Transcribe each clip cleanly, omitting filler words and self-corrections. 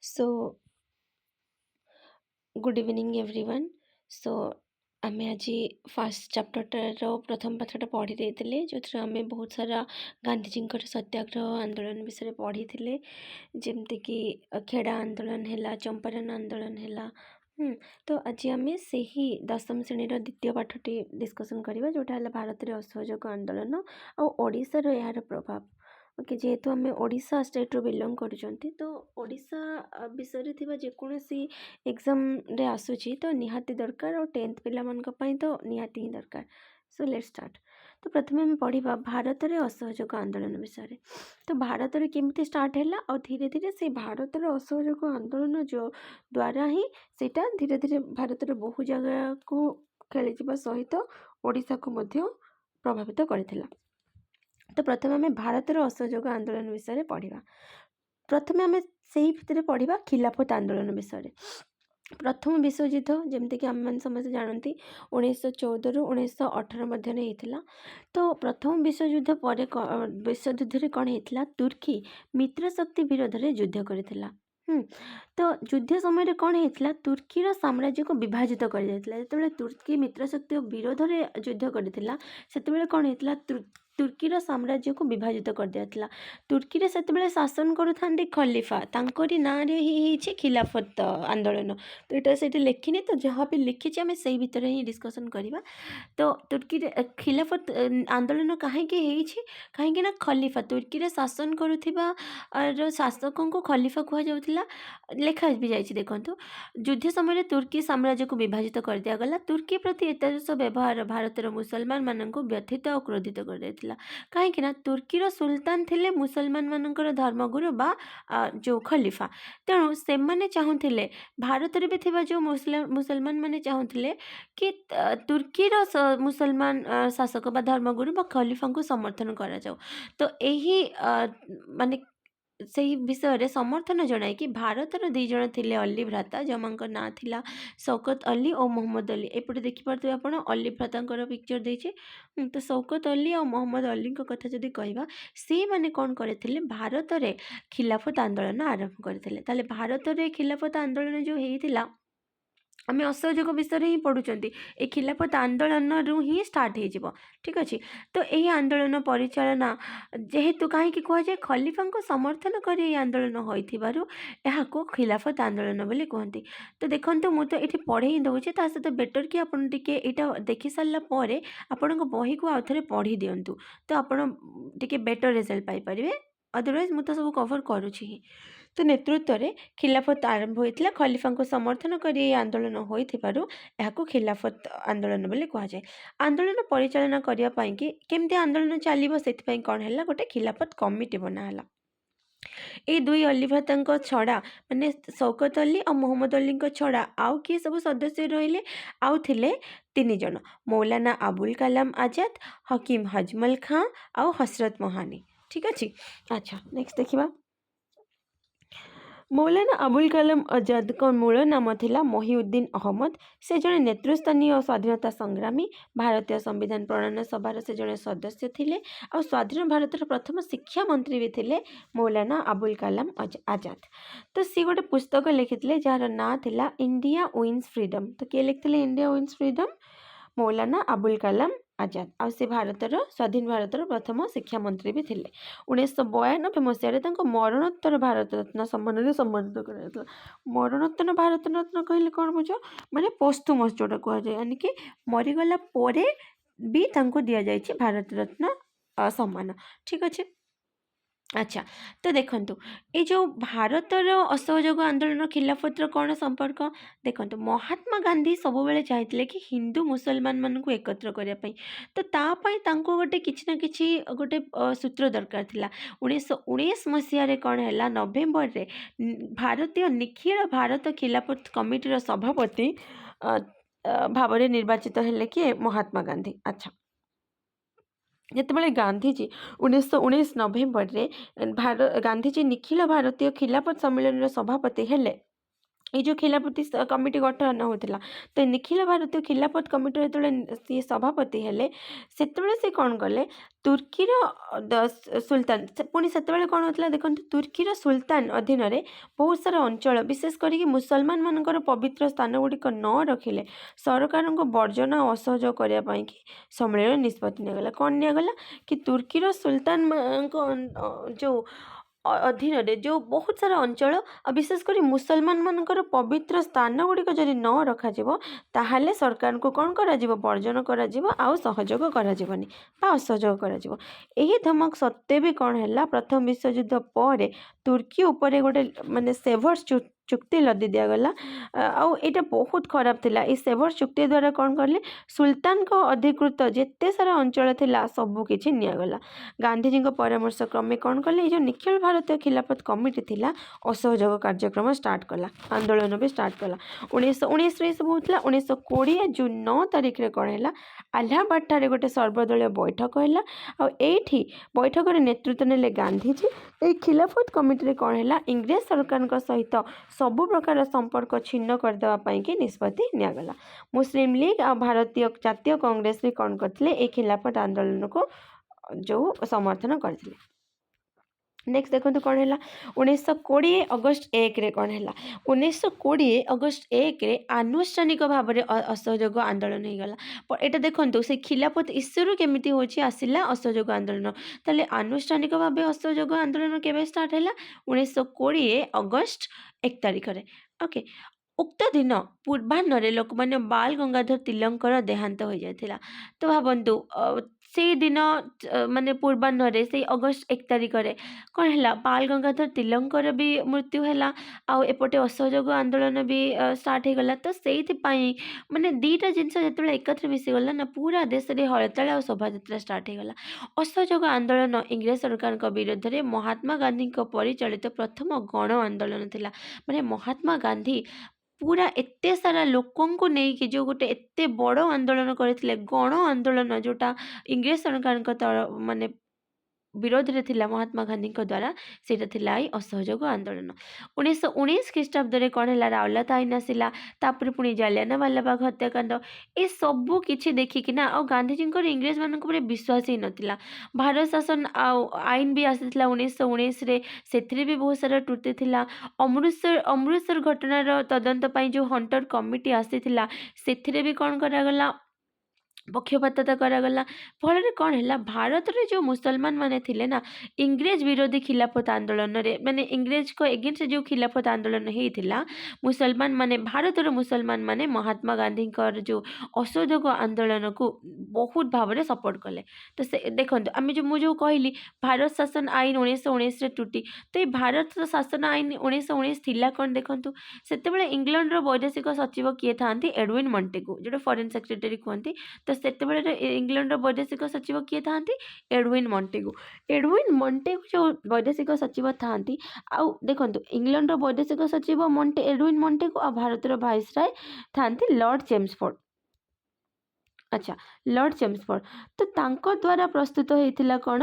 So, good evening everyone. So, ଆମେ ଆଜି first ଚାପ୍ଟରର ପ୍ରଥମ ପାଠଟା ପଢ଼ି ଦେଇଥିଲେ, ଯେଉଁଥିରେ ଆମେ ବହୁତ ସାରା ଗାନ୍ଧିଜୀଙ୍କର ସତ୍ୟାଗ୍ରହ ଆନ୍ଦୋଳନ ବିଷୟରେ ପଢ଼ିଥିଲେ, ଯେମିତିକି ଖେଡ଼ା ଆନ୍ଦୋଳନ ହେଲା, ଚମ୍ପାରଣ ଆନ୍ଦୋଳନ ହେଲା। ତ ଆଜି ଆମେ ସେହି ଦଶମ ଶ୍ରେଣୀର ଦ୍ୱିତୀୟ ପାଠଟି ଡିସ୍କସନ୍ କରିବା, ଯେଉଁଟା ହେଲା ଭାରତରେ ଅସହଯୋଗ ଆନ୍ଦୋଳନ ଆଉ ଓଡ଼ିଶାର ଏହାର ପ୍ରଭାବ। ଓକେ, ଯେହେତୁ ଆମେ ଓଡ଼ିଶା ଷ୍ଟେଟ୍ରୁ ବିଲଙ୍ଗ କରୁଛନ୍ତି, ତ ଓଡ଼ିଶା ବିଷୟରେ ଥିବା ଯେକୌଣସି ଏକ୍ଜାମ୍ରେ ଆସୁଛି ତ ନିହାତି ଦରକାର, ଆଉ 10th ପିଲାମାନଙ୍କ ପାଇଁ ତ ନିହାତି ହିଁ ଦରକାର। So let start. ତ ପ୍ରଥମେ ଆମେ ପଢ଼ିବା ଭାରତରେ ଅସହଯୋଗ ଆନ୍ଦୋଳନ ବିଷୟରେ। ତ ଭାରତରେ କେମିତି ଷ୍ଟାର୍ଟ ହେଲା, ଆଉ ଧୀରେ ଧୀରେ ସେଇ ଭାରତର ଅସହଯୋଗ ଆନ୍ଦୋଳନ ଦ୍ୱାରା ହିଁ ସେଇଟା ଧୀରେ ଧୀରେ ଭାରତର ବହୁ ଜାଗାକୁ ଖେଳିଯିବା ସହିତ ଓଡ଼ିଶାକୁ ମଧ୍ୟ ପ୍ରଭାବିତ କରିଥିଲା। ତ ପ୍ରଥମେ ଆମେ ଭାରତର ଅସହଯୋଗ ଆନ୍ଦୋଳନ ବିଷୟରେ ପଢ଼ିବା। ପ୍ରଥମେ ଆମେ ସେଇ ଭିତରେ ପଢ଼ିବା ଖିଲାଫତ ଆନ୍ଦୋଳନ ବିଷୟରେ। ପ୍ରଥମ ବିଶ୍ୱଯୁଦ୍ଧ, ଯେମିତିକି ଆମେମାନେ ସମସ୍ତେ ଜାଣନ୍ତି, 1914ରୁ 1918 ମଧ୍ୟରେ ହେଇଥିଲା। ତ ପ୍ରଥମ ବିଶ୍ୱଯୁଦ୍ଧ ପରେ ବିଶ୍ୱଯୁଦ୍ଧରେ କ'ଣ ହେଇଥିଲା, ତୁର୍କୀ ମିତ୍ର ଶକ୍ତି ବିରୋଧରେ ଯୁଦ୍ଧ କରିଥିଲା। ତ ଯୁଦ୍ଧ ସମୟରେ କ'ଣ ହେଇଥିଲା, ତୁର୍କୀର ସାମ୍ରାଜ୍ୟକୁ ବିଭାଜିତ କରାଯାଇଥିଲା। ଯେତେବେଳେ ତୁର୍କୀ ମିତ୍ର ଶକ୍ତି ବିରୋଧରେ ଯୁଦ୍ଧ କରିଥିଲା, ସେତେବେଳେ କ'ଣ ହେଇଥିଲା, ତୁର୍କୀର ସାମ୍ରାଜ୍ୟକୁ ବିଭାଜିତ କରିଦିଆଥିଲା। ତୁର୍କୀରେ ସେତେବେଳେ ଶାସନ କରୁଥାନ୍ତି ଖଲିଫା, ତାଙ୍କରି ନାଁରେ ହିଁ ହେଇଛି ଖିଲାଫତ ଆନ୍ଦୋଳନ। ତ ଏଇଟା ସେଇଠି ଲେଖିନି, ତ ଯାହା ବି ଲେଖିଛି ଆମେ ସେଇ ଭିତରେ ହିଁ ଡିସ୍କସନ୍ କରିବା। ତ ତୁର୍କୀରେ ଖିଲାଫତ ଆନ୍ଦୋଳନ କାହିଁକି ହେଇଛି, କାହିଁକି ନା ଖଲିଫା, ତୁର୍କୀରେ ଶାସନ କରୁଥିବା ଶାସକଙ୍କୁ ଖଲିଫା କୁହାଯାଉଥିଲା। ଲେଖା ବି ଯାଇଛି, ଦେଖନ୍ତୁ। ଯୁଦ୍ଧ ସମୟରେ ତୁର୍କୀ ସାମ୍ରାଜ୍ୟକୁ ବିଭାଜିତ କରିଦିଆଗଲା। ତୁର୍କୀ ପ୍ରତି ଏତାଦୃଶ ବ୍ୟବହାର ଭାରତର ମୁସଲମାନମାନଙ୍କୁ ବ୍ୟଥିତ ଆଉ କ୍ରୋଧିତ କରିଦେଇଥିଲା। କାହିଁକି ନା ତୁର୍କୀର ସୁଲତାନ ଥିଲେ ମୁସଲମାନମାନଙ୍କର ଧର୍ମଗୁରୁ ବା ଯେଉଁ ଖଲିଫା। ତେଣୁ ସେମାନେ ଚାହୁଁଥିଲେ, ଭାରତରେ ବି ଥିବା ଯେଉଁ ମୁସଲମାନ ମାନେ ଚାହୁଁଥିଲେ କି ତୁର୍କୀର ମୁସଲମାନ ଶାସକ ବା ଧର୍ମଗୁରୁ ବା ଖଲିଫାଙ୍କୁ ସମର୍ଥନ କରାଯାଉ। ତ ଏହି ମାନେ ସେହି ବିଷୟରେ ସମର୍ଥନ ଜଣାଇକି ଭାରତର 2 ଜଣ ଥିଲେ ଅଲି ଭ୍ରାତା, ଯେଉଁମାନଙ୍କ ନାଁ ଥିଲା ଶୌକତ ଅଲି ଓ ମହମ୍ମଦ ଅଲି। ଏପଟେ ଦେଖିପାରୁଥିବେ ଆପଣ, ଅଲି ଭ୍ରାତାଙ୍କର ପିକ୍ଚର ଦେଇଛି। ତ ଶୌକତ ଅଲି ଆଉ ମହମ୍ମଦ ଅଲିଙ୍କ କଥା ଯଦି କହିବା, ସେଇମାନେ କ'ଣ କରିଥିଲେ, ଭାରତରେ ଖିଲାଫତ ଆନ୍ଦୋଳନ ଆରମ୍ଭ କରିଥିଲେ। ତାହେଲେ ଭାରତରେ ଖିଲାଫତ ଆନ୍ଦୋଳନ ଯେଉଁ ହେଇଥିଲା, ଆମେ ଅସହଯୋଗ ବିଷୟରେ ହିଁ ପଢ଼ୁଛନ୍ତି, ଏ ଖିଲାଫତ ଆନ୍ଦୋଳନରୁ ହିଁ ଷ୍ଟାର୍ଟ ହେଇଯିବ। ଠିକ୍ ଅଛି। ତ ଏହି ଆନ୍ଦୋଳନ ପରିଚାଳନା ଯେହେତୁ କାହିଁକି କୁହାଯାଏ, ଖଲିଫାଙ୍କୁ ସମର୍ଥନ କରି ଏହି ଆନ୍ଦୋଳନ ହୋଇଥିବାରୁ ଏହାକୁ ଖିଲାଫତ ଆନ୍ଦୋଳନ ବୋଲି କୁହନ୍ତି। ତ ଦେଖନ୍ତୁ, ମୁଁ ତ ଏଠି ପଢ଼େଇ ଦେଉଛି, ତା ସହିତ ବେଟର୍ କି ଆପଣ ଟିକେ ଏଇଟା ଦେଖି ସାରିଲା ପରେ ଆପଣଙ୍କ ବହିକୁ ଆଉ ଥରେ ପଢ଼ି ଦିଅନ୍ତୁ, ତ ଆପଣ ଟିକେ ବେଟର୍ ରେଜଲ୍ଟ ପାଇପାରିବେ। ଅଦରୱାଇଜ୍ ମୁଁ ତ ସବୁ କଭର୍ କରୁଛି ହିଁ। ତ ନେତୃତ୍ୱରେ ଖିଲାଫତ ଆରମ୍ଭ ହୋଇଥିଲା। ଖଲିଫାଙ୍କୁ ସମର୍ଥନ କରି ଏହି ଆନ୍ଦୋଳନ ହୋଇଥିବାରୁ ଏହାକୁ ଖିଲାଫତ ଆନ୍ଦୋଳନ ବୋଲି କୁହାଯାଏ। ଆନ୍ଦୋଳନ ପରିଚାଳନା କରିବା ପାଇଁକି କେମିତି ଆନ୍ଦୋଳନ ଚାଲିବ, ସେଥିପାଇଁ କ'ଣ ହେଲା, ଗୋଟେ ଖିଲାଫତ କମିଟି ବନା ହେଲା। ଏଇ 2 ଅଲି ଭ୍ରାତାଙ୍କ ଛଡ଼ା, ମାନେ ଶୌକତ ଅଲି ଆଉ ମହମ୍ମଦ ଅଲିଙ୍କ ଛଡ଼ା ଆଉ କିଏ ସବୁ ସଦସ୍ୟ ରହିଲେ, ଆଉ ଥିଲେ 3 ଜଣ, ମୌଲାନା ଆବୁଲ କାଲାମ ଆଜାଦ, ହକିମ ହଜମଲ ଖାଁ ଆଉ ହସରତ ମୋହାନି। ଠିକ୍ ଅଛି। ଆଚ୍ଛା, ନେକ୍ସଟ ଦେଖିବା। ମୌଲାନା ଆବୁଲ କାଲାମ ଆଜାଦଙ୍କ ମୂଳ ନାମ ଥିଲା ମହିଉଦ୍ଦିନ ଅହମଦ। ସେ ଜଣେ ନେତୃସ୍ଥାନୀୟ ସ୍ୱାଧୀନତା ସଂଗ୍ରାମୀ, ଭାରତୀୟ ସମ୍ବିଧାନ ପ୍ରଣୟନ ସଭାର ସେ ଜଣେ ସଦସ୍ୟ ଥିଲେ, ଆଉ ସ୍ୱାଧୀନ ଭାରତର ପ୍ରଥମ ଶିକ୍ଷା ମନ୍ତ୍ରୀ ବି ଥିଲେ ମୌଲାନା ଆବୁଲ କାଲାମ ଆଜାଦ। ତ ସିଏ ଗୋଟେ ପୁସ୍ତକ ଲେଖିଥିଲେ ଯାହାର ନାଁ ଥିଲା ଇଣ୍ଡିଆ ୱିନ୍ସ ଫ୍ରିଡମ୍। ତ କିଏ ଲେଖିଥିଲେ India wins freedom? Maulana Abul Kalam Azad. ଆଉ ସେ ସ୍ୱାଧୀନ ଭାରତର ପ୍ରଥମ ଶିକ୍ଷାମନ୍ତ୍ରୀ ବି ଥିଲେ। 1992 ମସିହାରେ ତାଙ୍କ ମରଣୋତ୍ତର ଭାରତରତ୍ନ ସମ୍ମାନରେ ସମ୍ମାନିତ କରାଯାଇଥିଲା। ମରଣୋତ୍ତର ଭାରତରତ୍ନ କହିଲେ କ'ଣ ବୁଝ, ମାନେ ପୋସ୍ଥୁମସ୍ ଯେଉଁଟା କୁହାଯାଏ, ମାନେ କି ମରିଗଲା ପରେ ବି ତାଙ୍କୁ ଦିଆଯାଇଛି ଭାରତରତ୍ନ ସମ୍ମାନ। ଠିକ୍ ଅଛି। ଆଚ୍ଛା, ତ ଦେଖନ୍ତୁ, ଏ ଯେଉଁ ଭାରତର ଅସହଯୋଗ ଆନ୍ଦୋଳନ ଖିଲାଫତର କ'ଣ ସମ୍ପର୍କ, ଦେଖନ୍ତୁ, ମହାତ୍ମା ଗାନ୍ଧୀ ସବୁବେଳେ ଚାହିଁଥିଲେ କି ହିନ୍ଦୁ ମୁସଲମାନମାନଙ୍କୁ ଏକତ୍ର କରିବା ପାଇଁ। ତ ତା ପାଇଁ ତାଙ୍କୁ ଗୋଟେ କିଛି ନା କିଛି ଗୋଟେ ସୂତ୍ର ଦରକାର ଥିଲା। 1919 ମସିହାରେ କ'ଣ ହେଲା, ନଭେମ୍ବରରେ ଭାରତୀୟ ନିଖିଳ ଭାରତ ଖିଲାଫତ କମିଟିର ସଭାପତି ଭାବରେ ନିର୍ବାଚିତ ହେଲେ କିଏ, ମହାତ୍ମା ଗାନ୍ଧୀ। ଆଚ୍ଛା, ଯେତେବେଳେ ଗାନ୍ଧିଜୀ 1919 ନଭେମ୍ବରରେ ଗାନ୍ଧିଜୀ ନିଖିଳ ଭାରତୀୟ ଖିଲାଫତ ସମ୍ମିଳନୀର ସଭାପତି ହେଲେ, ये जो खिलाफती कमिटी गठन होता तो निखिल भारतीय खिलाफत कमिटी जो सी सभापति हेले से कौन कले तुर्कीर सुल्तान पुणी से कौन होता देखो तुर्कीर सुल्तान अधीन बहुत सारा अंचल विशेष करके मुसलमान मानकर पवित्र स्थान गुड़िक न रखिले सरकार को वर्जन और असहयोग करने कि सम्मेलन निष्पत्ति निगला कौन निगला कि तुर्कीर सुल्तान जो अधीन जो बहुत सारा अंचल विशेषकर मुसलमान मानकर पवित्र स्थान गुड़िक जदि न रखाଯିବ ताहले सरकार को कौन करा वर्जन करा आउ सहयोग कराଯିबनी बा असहयोग कराजिबो। एही धमक सत्वे भी कौन है प्रथम विश्वयुद्ध पर तुर्की उपरे गोटे माने सेवर्स चुक्ति लदी दिगला आईटा बहुत खराब थिला। ई सेवर्स चुक्ति द्वारा कौन कले सुल्तान को अधिकृत जेते सारा अंचल थिला सबु किछि नियागला। गांधीजी परामर्श क्रमे कौन कले जो निखिल भारतीय खिलाफत कमिटी थिला असहयोग कार्यक्रम स्टार्ट कला आंदोलन भी स्टार्ट कला 1919 सब होता 1920 जून 9 तारिख रे कौन है आलाहाबाद ठारे गोटे सर्वदलीय बैठक है आठी बैठक नेतृत्व नेले गांधीजी। ये खिलाफत कमिटी रे कौन है इंग्रेज सरकार सहित सबु प्रकार संपर्क छिन्न करदेवाई कि निष्पत्ति निगला। मुस्लिम लीग और भारतीय जातीय कांग्रेस भी कौन करते खिलाफत आंदोलन को जो समर्थन करते। नेक्स्ट देखो कौन है 1920 अगस्त 1 रे कौन है 1920 अगस्त 1 रे आनुष्ठानिक भाव में असहयोग आंदोलन हो गला। एटा देखो से खिलाफत इश्यू केमिति होची आसिला असहयोग आंदोलन ताले आनुष्ठानिक भाव असहयोग आंदोलन केबे स्टार्ट है 1920 अगस्त 1 तारिख रे ओके। उक्त दिन पूर्वाह्न लोक मैंने बाल गंगाधर तिलंकर देहांत हो जाता। तो भावतु से दिन माने पूर्वाह्न से अगस्त 1 तारिख रे कौन है बाल गंगाधर तिलंकर भी मृत्यु है आउटे असहयोग आंदोलन भी स्टार्ट हो गला। तो से माने दीटा जिनस जो एकत्र मिसीगला ना पूरा देश में हड़ताल और शोभा स्टार्ट हो गला। असहयोग आंदोलन इंग्रेज सरकार विरोध में महात्मा गांधी परिचालित प्रथम गण आंदोलन थिला। माने महात्मा गांधी पूरा एते सारा लोकों को नहीं जो गोटे एते बड़ आंदोलन करथिले गण आंदोलन जोटा इंग्रेज सरकार माने विरोध रे थिला महात्मा गांधी द्वारा सेटा थिला असहयोग आंदोलन। 1919 ख्रीष्टाब्द रे कौन है रावलात आईन आसिला तापर पुणी जालियानवाला बाग हत्याकांड ए सबू किछि देखिकिना आ गांधीजी इंग्रेज मानक ऊपर विश्वास ही नथिला। भारत शासन आईन भी आसीथिला 1919 रे सेथिरे भी बहुत सारा त्रुटि थिला। अमृतसर घटनार तदंत पई जो हंटर कमिटी आसीथिला सेथिरे भी कौन करागला पक्षपातता करागला। फल कौन है भारत रे जो मुसलमान माने थिले ना इंग्रेज विरोधी खिलाफत आंदोलन रे माने इंग्रेज को एगेंस्ट जो खिलाफत आंदोलन होता मुसलमान माने भारत रो मुसलमान माने महात्मा गांधी जो असहयोग आंदोलन को बहुत भाव में सपोर्ट कले। तो से देखो आम जो कहली भारत शासन आईन 1919 त्रुटि तो ये भारत शासन आईन 1919 थिला कौन देखो से इंग्लैंड रो वैदेशिक सचिव किए था एडविन मॉन्टेगू जो फॉरेन सेक्रेटरी कहते। तो से इंग्लैंड वैदेशिक सचिव किए था एडविन मॉन्टेगू। एडविन मॉन्टेगू जो वैदेशिक सचिव था देखो इंग्लैंड वैदेशिक सचिव एडविन मॉन्टेगू और भारत वाइसराय था लॉर्ड चेम्सफोर्ड। अच्छा लॉर्ड चेम्सफोर्ड तो तांको द्वारा प्रस्तुत होता कौन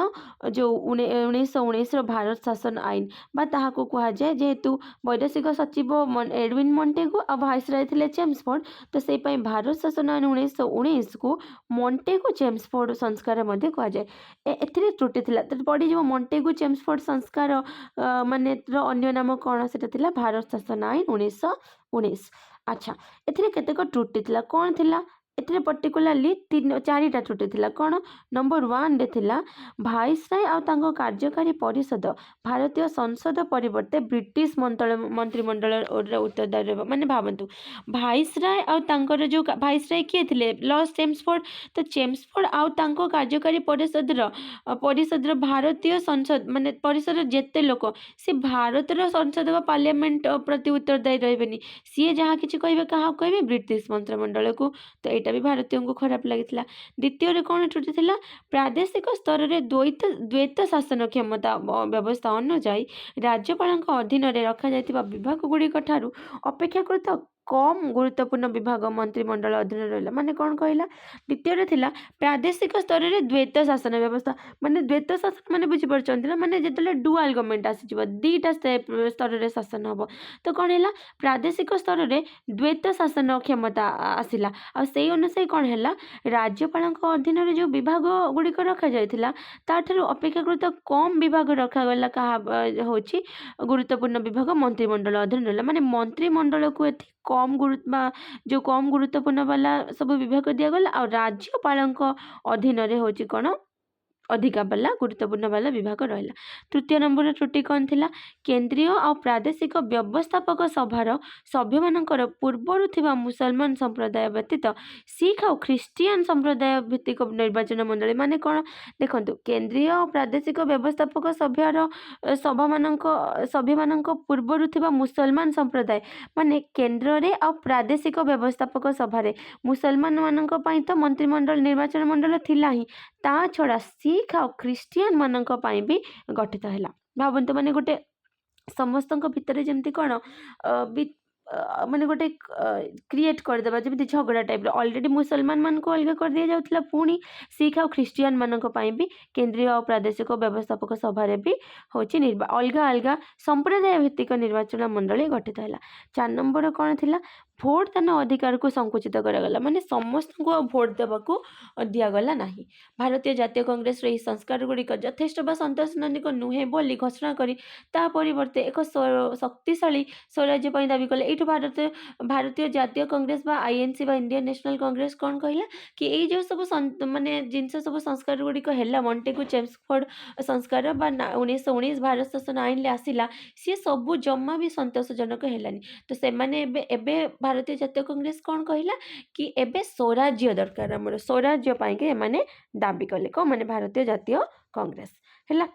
जो 1919 भारत शासन आईन बा ताहाको कहा जाए जेहेतु वैदेशिक सचिव एडविन मॉन्टेगू और वाइसराय थे चेम्सफोर्ड तो से भारत शासन आईन 1919 को मॉन्टेगू चेम्सफोर्ड संस्कार कहा जाए। ए त्रुटि थिला तो पड़ी जो मॉन्टेगू चेम्सफोर्ड संस्कार माने अन्य नाम कौन से भारत शासन आईन 1919। अच्छा एथिरे केतेक त्रुटि थिला कौन थिला एथिरे पर्टिकुलारली 4टा त्रुटि थिला कौन नंबर 1 रे थिला वाइसराय आ तांको कार्यकारी परिषद भारतीय संसद परिवर्ते ब्रिटिश मंत्रिमंडल उत्तरदायी माने भावंतु वाइसराय आ तांकर जो वाइसराय किए थिले लॉर्ड चेम्सफोर्ड तो चेम्सफोर्ड आ तांको कार्यकारी परिषद भारतीय संसद माने परिषद जेते लोक से भारत संसद व पार्लियामेंट प्रति उत्तरदायी रहबेनी सी जहाँ किछि कहबे कहा कहबे ब्रिटिश मंत्रिमंडल को। तो यहाँ भी भारतीयों को खराब लगी। द्वितीय कौन त्रुटि थिला प्रादेशिक स्तर में द्वैत शासन क्षमता व्यवस्था अनुजाई राज्यपाल अधीन में रखा विभाग गुड़िक अपेक्षाकृत कम गुरुत्वपूर्ण विभाग मंत्रिमंडल अधीन रहा माने कौन कहला। द्वितीय थिला प्रादेशिक स्तर में द्वैत शासन व्यवस्था माने द्वैत शासन माने बुझी पारछन्ती ना माने जेतले डुआल गवर्नमेंट आसीजिवो दीटा स्तर रे शासन हबो तो कौन है प्रादेशिक स्तर में द्वैत शासन क्षमता आसिला आ सेई अनुसार कौन है राज्यपाल अधीन जो विभाग गुड़िक रखा जाइथिला ताठारु अपेक्षाकृत कम विभाग रखागला कहा होची गुरुत्वपूर्ण विभाग मंत्रिमंडल अधीन रहा माने मंत्रिमंडल को एति कम गुरुत्व जो कम गुरुत्वपूर्ण वाला सब विभाग दिगला आ राज्यपाल अधीन रे होची कौन अधिका वाला गुरुत्वपूर्ण वाला विभाग रहा। तृतीय नंबर त्रुटि कौन थिला केंद्रीय और प्रादेशिक व्यवस्थापक सभार सभ्य मानकर पूर्वर थिबा मुसलमान संप्रदाय व्यतीत सिख और ख्रीस्टियान संप्रदाय भित्तिक निर्वाचन मंडली माने कौन देखंतु केंद्रीय और प्रादेशिक व्यवस्थापक सभ्यर सभा मानक सभ्य मानक पूर्वर थिबा मुसलमान संप्रदाय माने केंद्र रे और प्रादेशिक व्यवस्थापक सभारे मुसलमान मानक पई तो मंत्रिमंडल निर्वाचन मंडल थिला ही ता छड़ा सिख और ख्रीस्टियान मानक पई भी गठित हैला। भाबंतु माने गोटे समस्त भितर जमती कौन माने गोटे क्रिएट करदेबा जमी झगड़ा टाइप ऑलरेडी मुसलमान मान को अलग कर दिया जाउथला पुणी सिख और ख्रीस्टियान मानक पई भी केंद्रीय और प्रादेशिक व्यवस्थापक सभारे भी होची अलग अलग संप्रदाय भित्तिक निर्वाचन मंडली गठित हैला। 4 नंबर कौन थिला भोट दान अधिकार को संकुचित करागला माने समस्त को भोट देवाक दिगला नहीं। भारतीय जातीय कांग्रेस यही संस्कार गुड़िक यथेष्ट बा संतोषजनक नुहे बोली घोषणा करी ता परिवर्ते एक शक्तिशाली स्वराज्य पई दाबी कले। एठु भारतीय जातीय कांग्रेस बा आईएनसी बा इंडियन नेशनल कांग्रेस कौन कहला कि ये जो सब माने जिनस सब संस्कार गुड़िक है मॉन्टेगु चेम्सफोर्ड संस्कार बा 1919 भारत शासन आईन ले आसिला सी सब जम्मा भी संतोषजनक हेलानी तो से माने एबे भारतीय जातीय कांग्रेस कौन कहला कि एबे स्वराज्य दरकार हमर स्वराज्य पाई के माने दाबी कले को माने भारतीय जातीय कांग्रेस हैला।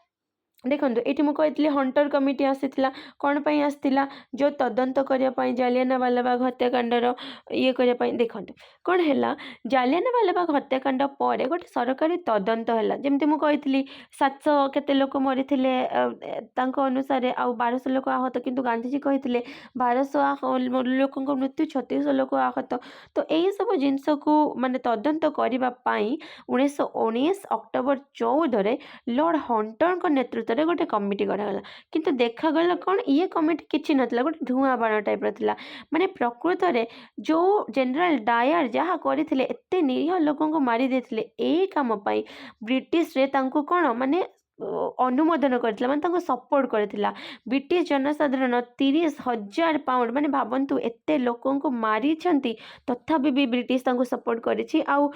देखो ये मुझे हंटर कमिटी आसीला कौन पाई आसला जो तदंत करने जालियानवाला बाग हत्याकांडर ये करने देखो कौन है जालियानवाला बाग हत्याकांड पर गोटे सरकारी तदंत है जमती मुझे 700 केते लोक मरी अनुसार आ 1200 लोक आहत किंतु गांधीजी कहते 1200 लोक मृत्यु 3600 लोक आहत तो यही सब जिनस को माने तदंत करने 1919 अक्टोबर 14 लॉर्ड हंटर नेतृत्व गोटे कमिटी करागला किंतु देखागला कौन ये कमिटी किसी नथिला गोटे धुआं बाण टाइप रहा माने प्रकृत में जो जनरल डायर जहाँ करते एते निरीह लोकों को मारी देथिले ए काम पाई ब्रिटिश रे तांको कौन माने अनुमोदन करथिला माने तांको सपोर्ट करथिला ब्रिटिश जनसाधारण 30,000 पाउंड माने भाबंतु एते लोकों को मारी छंती तथापि भी ब्रिटिश तांको सपोर्ट करिछि आउ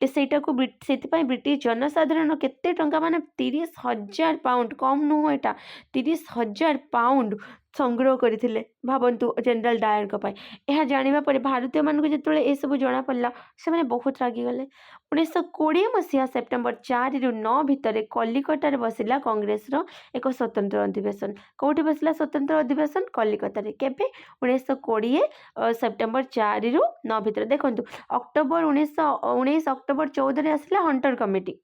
सेटा को सेति ब्रिटिश जनसाधारण केते टंका माने 30,000 पाउंड कम नुह एटा 30,000 पाउंड संग्रह करथिले भाबंतु जनरल डायर को पाई यह जानिबा परे भारतीय मान को जेतले ए सब जना पड़ला से माने बहुत रागी गले। 1920 मसीहा सेप्टेम्बर 4 रु 9 भितर कलिकता रे बसिला कांग्रेस रो एक स्वतंत्र अधिवेशन कोठी बसिला स्वतंत्र अधिवेशन कलिकता रे केबे 1920 सेप्टेम्बर 4 रु 9 भितर देखंतु अक्टोबर 1919 अक्टोबर 14 रे आसिला हंटर कमिटी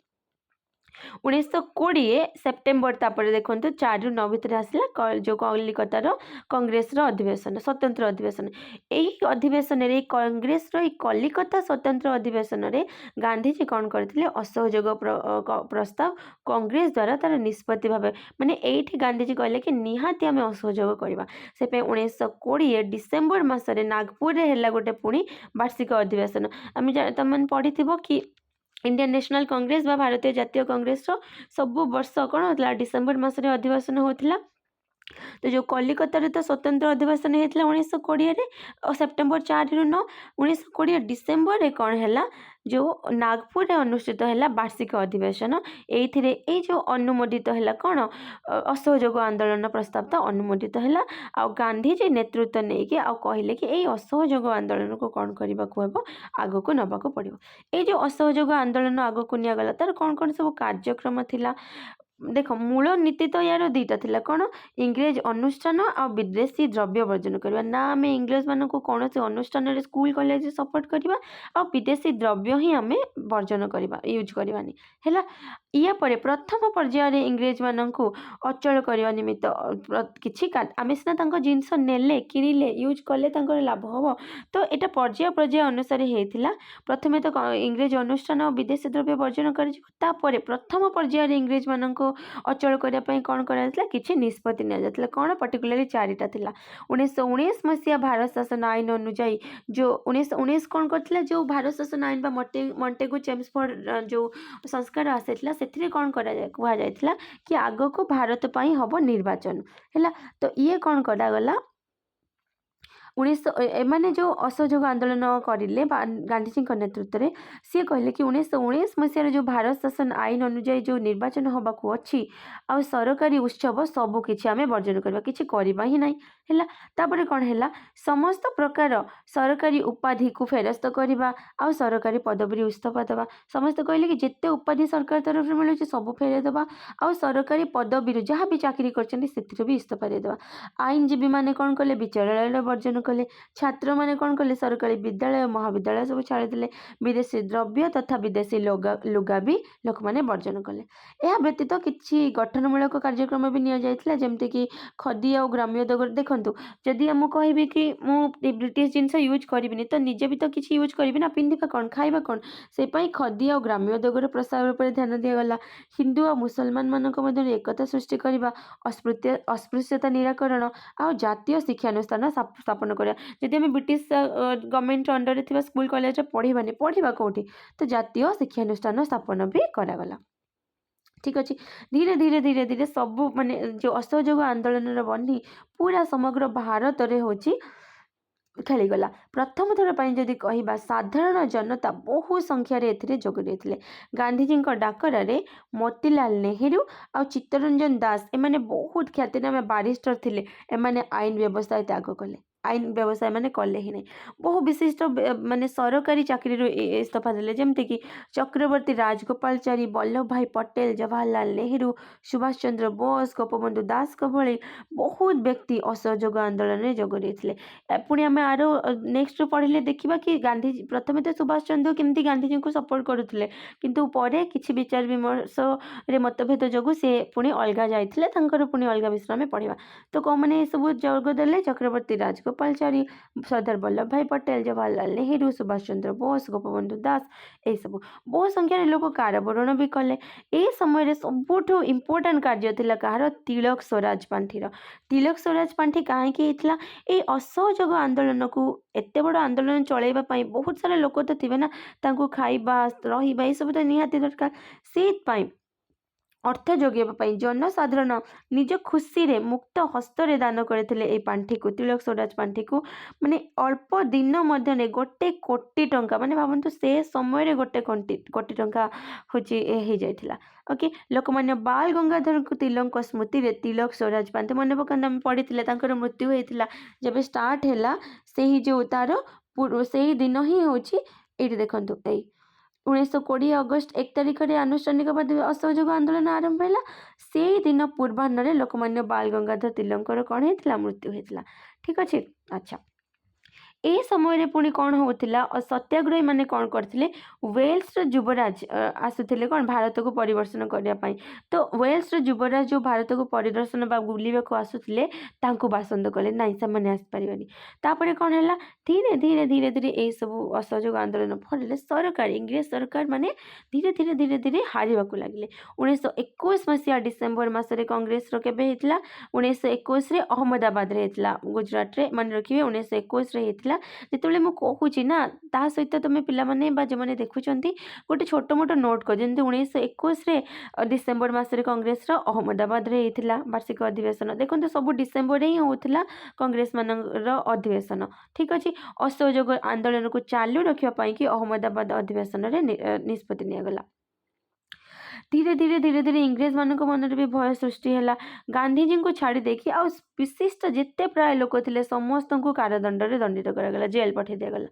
1920 सेप्टेम्बर तापर देखो 4 रु 9 भितर आसला जो कलिकतार कांग्रेस अधिवेशन स्वतंत्र अधिवेशन यही अधिवेशन रे कांग्रेस कलिकता स्वतंत्र अधिवेशन रे गांधीजी कौन करथिले असहयोग प्रस्ताव कांग्रेस द्वारा तार निष्पत्ति भाव माने एठी गांधीजी कहले कि निहाती आमे असहयोग करबा से पे 1920 डिसेम्बर मासरे नागपुर रे हैला गोटे पुणी वार्षिक अधिवेशन आमे तमन पढ़िथिबो कि इंडियन नेशनल कांग्रेस बा भारतीय जातीय कांग्रेस रो सब वर्ष कौन होता डिसेम्बर मासरे अधिवेशन होता तो जो कलिकता रे तो स्वतंत्र अधिवेशन होता 1920 सेप्टेम्बर 4 रु 9 1920 डिसेम्बर रे कौन है जो नागपुर रे अनुष्ठित है वार्षिक अधिवेशन एथिरे ए जो अनुमोदित है कौन असहयोग आंदोलन प्रस्ताव तो अनुमोदित है आ गांधीजी नेतृत्व नहीं कि कहले कि यही असहयोग आंदोलन को कौन करने को हम आग को नबाक पड़ो ये जो असहयोग आंदोलन आग को निगला तार कौन कौन सब कार्यक्रम थिला देख मूल नीति तो यार दुईटा थिला कौन इंग्रेज अनुष्ठान आ विदेशी द्रव्य वर्जन करवा ना आम इंग्रेज मान को कौन से अनुष्ठान स्कूल कॉलेज सपोर्ट करवा आ विदेशी द्रव्य ही आम वर्जन करवा यूज करवानी है या परे प्रथम पर्यायर इंग्रेज मानू अचल करने निमित्त किसी आम सीना जिनस नेले किणिले यूज कले लाभ हम। तो यहाँ पर्याय पर्याय अनुसार होता प्रथमे तो इंग्रेज अनुष्ठान और विदेशी द्रव्य वर्जन कर प्रथम पर्यायर इंग्रेज मानक अचल करने कौन कराइला किसी निष्पत्ति नि कौन पर्टिकुलाली चारिटा थिला 1919 मसीहा भारत शासन आईन अनुजाई जो 1919 कौन करथिला जो भारत शासन आईन बा मॉन्टेगू चेम्सफोर्ड जो संस्कार आसाइला से कौन कहुला कि आग को भारत पाई हम निर्वाचन है। तो ये कौन करागला 1900 एमाने जो असहयोग आंदोलन करें गांधीजी नेतृत्व में सी कहले कि 1919 मसीह जो भारत शासन आईन अनुजाई जो निर्वाचन होबाकू अच्छी आ सरकारी उत्सव सबकि आम वर्जन करवा किसी करवा ही ना है। तापर कौन है समस्त प्रकार सरकारी उपाधि को फेरस्त करवा आ सरकारी पदवी इस्तफा दवा समस्त कहले कि जिते उपाधि सरकार तरफ मिलूँ सब फेरे दवा आ सरकारी पदवी जहाँ भी चाकरी कर भी इस्तफा देवा। आईनजीवी मैंने कौन कले विचारालय वर्जन कले छात्र मैंने कौन कले सरकारी विद्यालय महाविद्यालय सब छाड़ीदे विदेशी द्रव्य तथा विदेशी लुगा भी लोक मैंने वर्जन कले। यह व्यतीत किसी गठनमूलक कार्यक्रम भी नि जमती कि खदी आ ग्राम्य देखु जदि मुझे कहि कि मुझे ब्रिटिश जिनस यूज करी तो निजे भी तो किसी यूज करी ना पिंधा कौन खाइबा कौन से खदी आ ग्राम्य उद्योगर प्रसार पर ध्यान दिगला। हिंदू और मुसलमान मान एकता सृष्टि करने अस्पृश्यता निराकरण आ जातीय शिक्षानुष्ठान स्थापन करा जदि आम ब्रिटिश गवर्नमेंट अंडर थी स्कूल कॉलेज पढ़ानी पढ़ा कौटी तो जातीय शिक्षानुष्ठान स्थापन भी करागला। ठीक अच्छे धीरे धीरे धीरे धीरे सब माने जो असहयोग आंदोलन बनी पूरा समग्र भारत रे होची खेलीगला। प्रथम थर पर जदि कहवा साधारण जनता बहु संख्यार जोग देते गांधीजी डाकरे मोतीलाल नेहरू आ चित्तरंजन दास एमाने बहुत ख्यातिनाम बारिस्टर थिले एमाने आईन व्यवस्था त्याग कले आईन व्यवसाय माने कले ही नहीं बहु विशिष्ट माने सरकारी चाकरी इस्तफा देले जमती कि चक्रवर्ती राजगोपालचारी वल्लभ भाई पटेल जवाहरलाल नेहरू सुभाष चंद्र बोस गोपबंधु दास भली बहुत व्यक्ति असहयोग आंदोलन में जोग देते। पुणी आम आर नेक्स्ट पढ़ले देखा कि गांधी प्रथम तो सुभाष चंद्र केमती गांधीजी को सपोर्ट करुले किंतु परे किछि विचार विमर्श रे मतभेद जोगु से पुणी अलगा जाइथिले पुणी अलगा विषय में पढ़ा। तो कौन मैंने सब जोग देले चक्रवर्ती राजगोपालचारी सरदार वल्लभ भाई पटेल जवाहरलाल नेहरू सुभाष चंद्र बोस गोपबंधु दास यही सब बहु संख्यार लोक कारावरण भी कले। ए समय सबुठ इम्पोर्टाट कार्य थिला कहार तिलक स्वराज पांठीर तिलक स्वराज पांठी कहीं ये असहयोग आंदोलन को एत बड़ आंदोलन चलैबा बहुत सारा लोक तो थे ना खाइबा रहिबा ये सब तो निहाती दरकार से अर्थ जोगेबा जनसाधारण निज खुशी रे मुक्त हस्तरे दान करते पांठी को तिलक स्वराज पांठी को माने अल्प दिन मध्य गोटे कोटी टंका माने भावतु से समय गोटे कोटी टंका हो जाइथिला। ओके लोकमान्य बाल गंगाधर तिलक स्मृति रे तिलक स्वराज पांठी मन पकांत आम पढ़ी मृत्यु होता जब स्टार्ट है से जो तार से दिन ही हूँ ये देखु 1920 अगस्त 1 तारिख में आनुष्ठानिक भाव असहयोग आंदोलन आरंभ है से दिन पूर्वाह्न लोकमान्य बाल गंगाधर तिलकर कौन होता मृत्यु होता। ठीक अच्छे अच्छा ए समय पुणी कौन होता सत्याग्रही माने कौन करते वेल्स युवराज आसुले कौन भारत को परिदर्शन करने तो वेल्स युवराज जो भारत को परिदर्शन बुलवाक आसुले बासंद कले ना से आसपारे तापर कौन है धीरे धीरे धीरे धीरे यही सब असहयोग आंदोलन फल सरकार इंग्रेज सरकार माने धीरे धीरे धीरे धीरे हार लगे। 1921 मसीहा डिसेम्बर मसरे कांग्रेस केबे होता 1921 अहमदाबाद होता गुजरात रे मन रखिए 1921 होता जिते मुझे कहूँ ना ता सहित तुम पाने जो मैंने देखुं गोटे छोट मोट नोट कर जमी 1921 डिसेम्बर मसरे कांग्रेस अहमदाबाद रे होता वार्षिक अधिवेशन देखो सब डिसेम्बर ही होता कांग्रेस मान अधिवेशन। ठीक अच्छे असहयोग आंदोलन को चालू रखापी कि अहमदाबाद अधिवेशन निष्पत्ति निगला। धीरे धीरे धीरे धीरे इंग्रेज मान मन भी भय सृष्टि है गांधीजी को छाड़ी देखी आ विशिष्ट जिते प्राय लोक थे समस्त को कारादंड में दंडित करागला जेल पठे दिगला।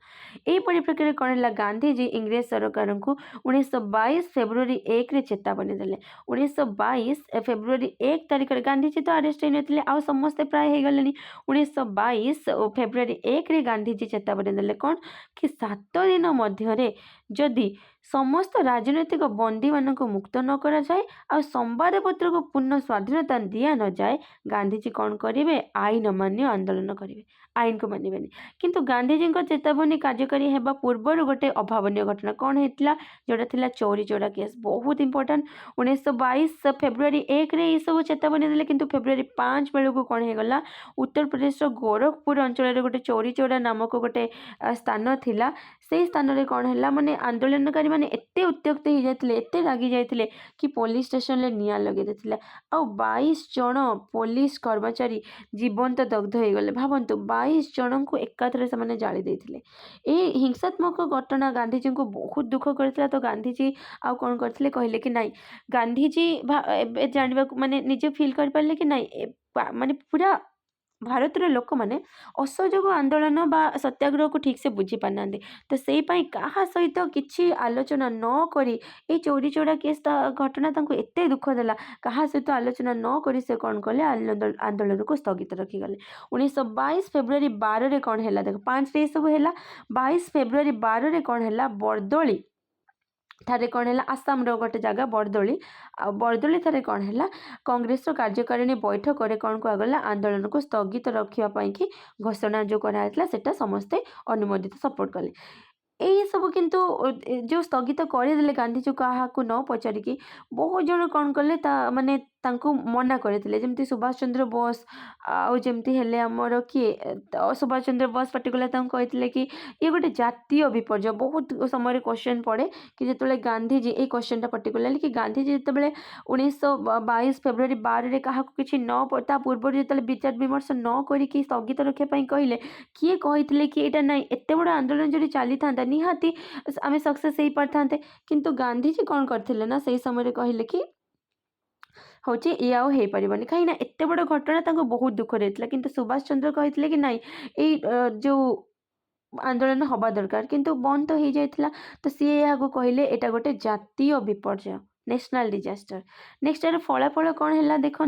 यही परिप्रेक्षी में कौन है गांधीजी इंग्रेज सरकार को 1922 फेब्रुआरी 1 चेतावनी देले 1922 फेब्रुआरी 1 तारिख गांधीजी तो अरेस्ट होते आ समस्ते प्राय हो गले 1922 फेब्रुआरी 1 गांधीजी चेतावनी देले कौन कि 7 दिन मध्य जदि समस्त राजनैतिक बंदी मानक मुक्त न करा जाए आ संवादपत्र को पूर्ण स्वाधीनता दिया न जाए गांधीजी कौन करेंगे आईन मान्य आंदोलन करेंगे आईन को मानवेनि किंतु गांधीजी चेतावनी कार्यकारी हेबा पूर्वर गोटे अभावन घटना कौन होता जोटा थिला चौरी चौरा केस बहुत इंपोर्टेंट 1922 फेब्रुआरी 1 रे सब चेतावनी देले किंतु फेब्रुआरी 5 बेलू कौन होगला उत्तर प्रदेश गोरखपुर अंचल गोटे चौरी चौरा नामक गोटे स्थान थिला से स्थान रे कौन है माने आंदोलनकारी माने एते उत्त्यक्त हो जाते एते रागी जाते कि पुलिस स्टेशन ले निया लगे देथिले आ 22 जन पुलिस कर्मचारी जीवंत दग्ध हो गले भावंतु 22 जन को एकाथरे से माने जाली देथिले ए हिंसात्मक घटना गांधीजी को बहुत दुख करथिला तो गांधीजी आ कौन करथिले कहले कि नहीं गांधीजी जानवा माने निजे फील कर पारले कि नहीं माने पूरा भारतर लोक मैंने असहयोग आंदोलन बा सत्याग्रह को ठीक से बुझी पारना तो से क्या सहित किसी आलोचना न करी ए चौरी चौरा केस घटना एते दुख देला क्या सहित आलोचना न करी से कौन कले आंदोलन को स्थगित रखीगले 1922 फेब्रुआरी 12 रे कौन है देख 5 रे सब है 22 फेब्रुआरी 12 रे कौन है बरदोली थारे कौन है आसाम गोटे जगह बरदोली बरदोली थारे कौन है कांग्रेस कार्यकारिणी बैठक में कौन कहगला आंदोलन को स्थगित रखापी कि घोषणा जो कराइला सेटा समस्ते अनुमोदित सपोर्ट कले यही सब किंतु जो स्थगित करदे गांधीजी क्या न पचारिकी बहुत जन कौन कले माने मना करते जमती सुभाष चंद्र बोस आमती हेले आमर किए सुभाष चंद्र बोस पर्टिकुलर कहते कि ये गोटे जातीय विपर्य बहुत समय क्वेश्चन पड़े कि जो गांधीजी ये क्वेश्चन पर्टिकुलरली कि गांधीजी जो 1922 फेब्रुआरी 12 रे क्या किसी न पूर्व जो विचार विमर्श न करी स्थगित रखापी कहले किए कहते कि यहाँ ना एत बड़ आंदोलन जो चली था निहाती आम सक्सेस हो पार था किंतु गांधीजी कौन करते ना से समय कहले कि हूँ ये आउ हो पारन कहीं एत बड़ घटना बहुत दुख देता किंतु सुभाष चंद्र कहते कि नाई जो आंदोलन हवा दरकार किंतु बंद तो हो जाता तो सी यहाँ कहले यहाँ गोटे जातीय विपर्य नेशनल डिजास्टर नेक्स्ट यार फलाफल कौन है देखु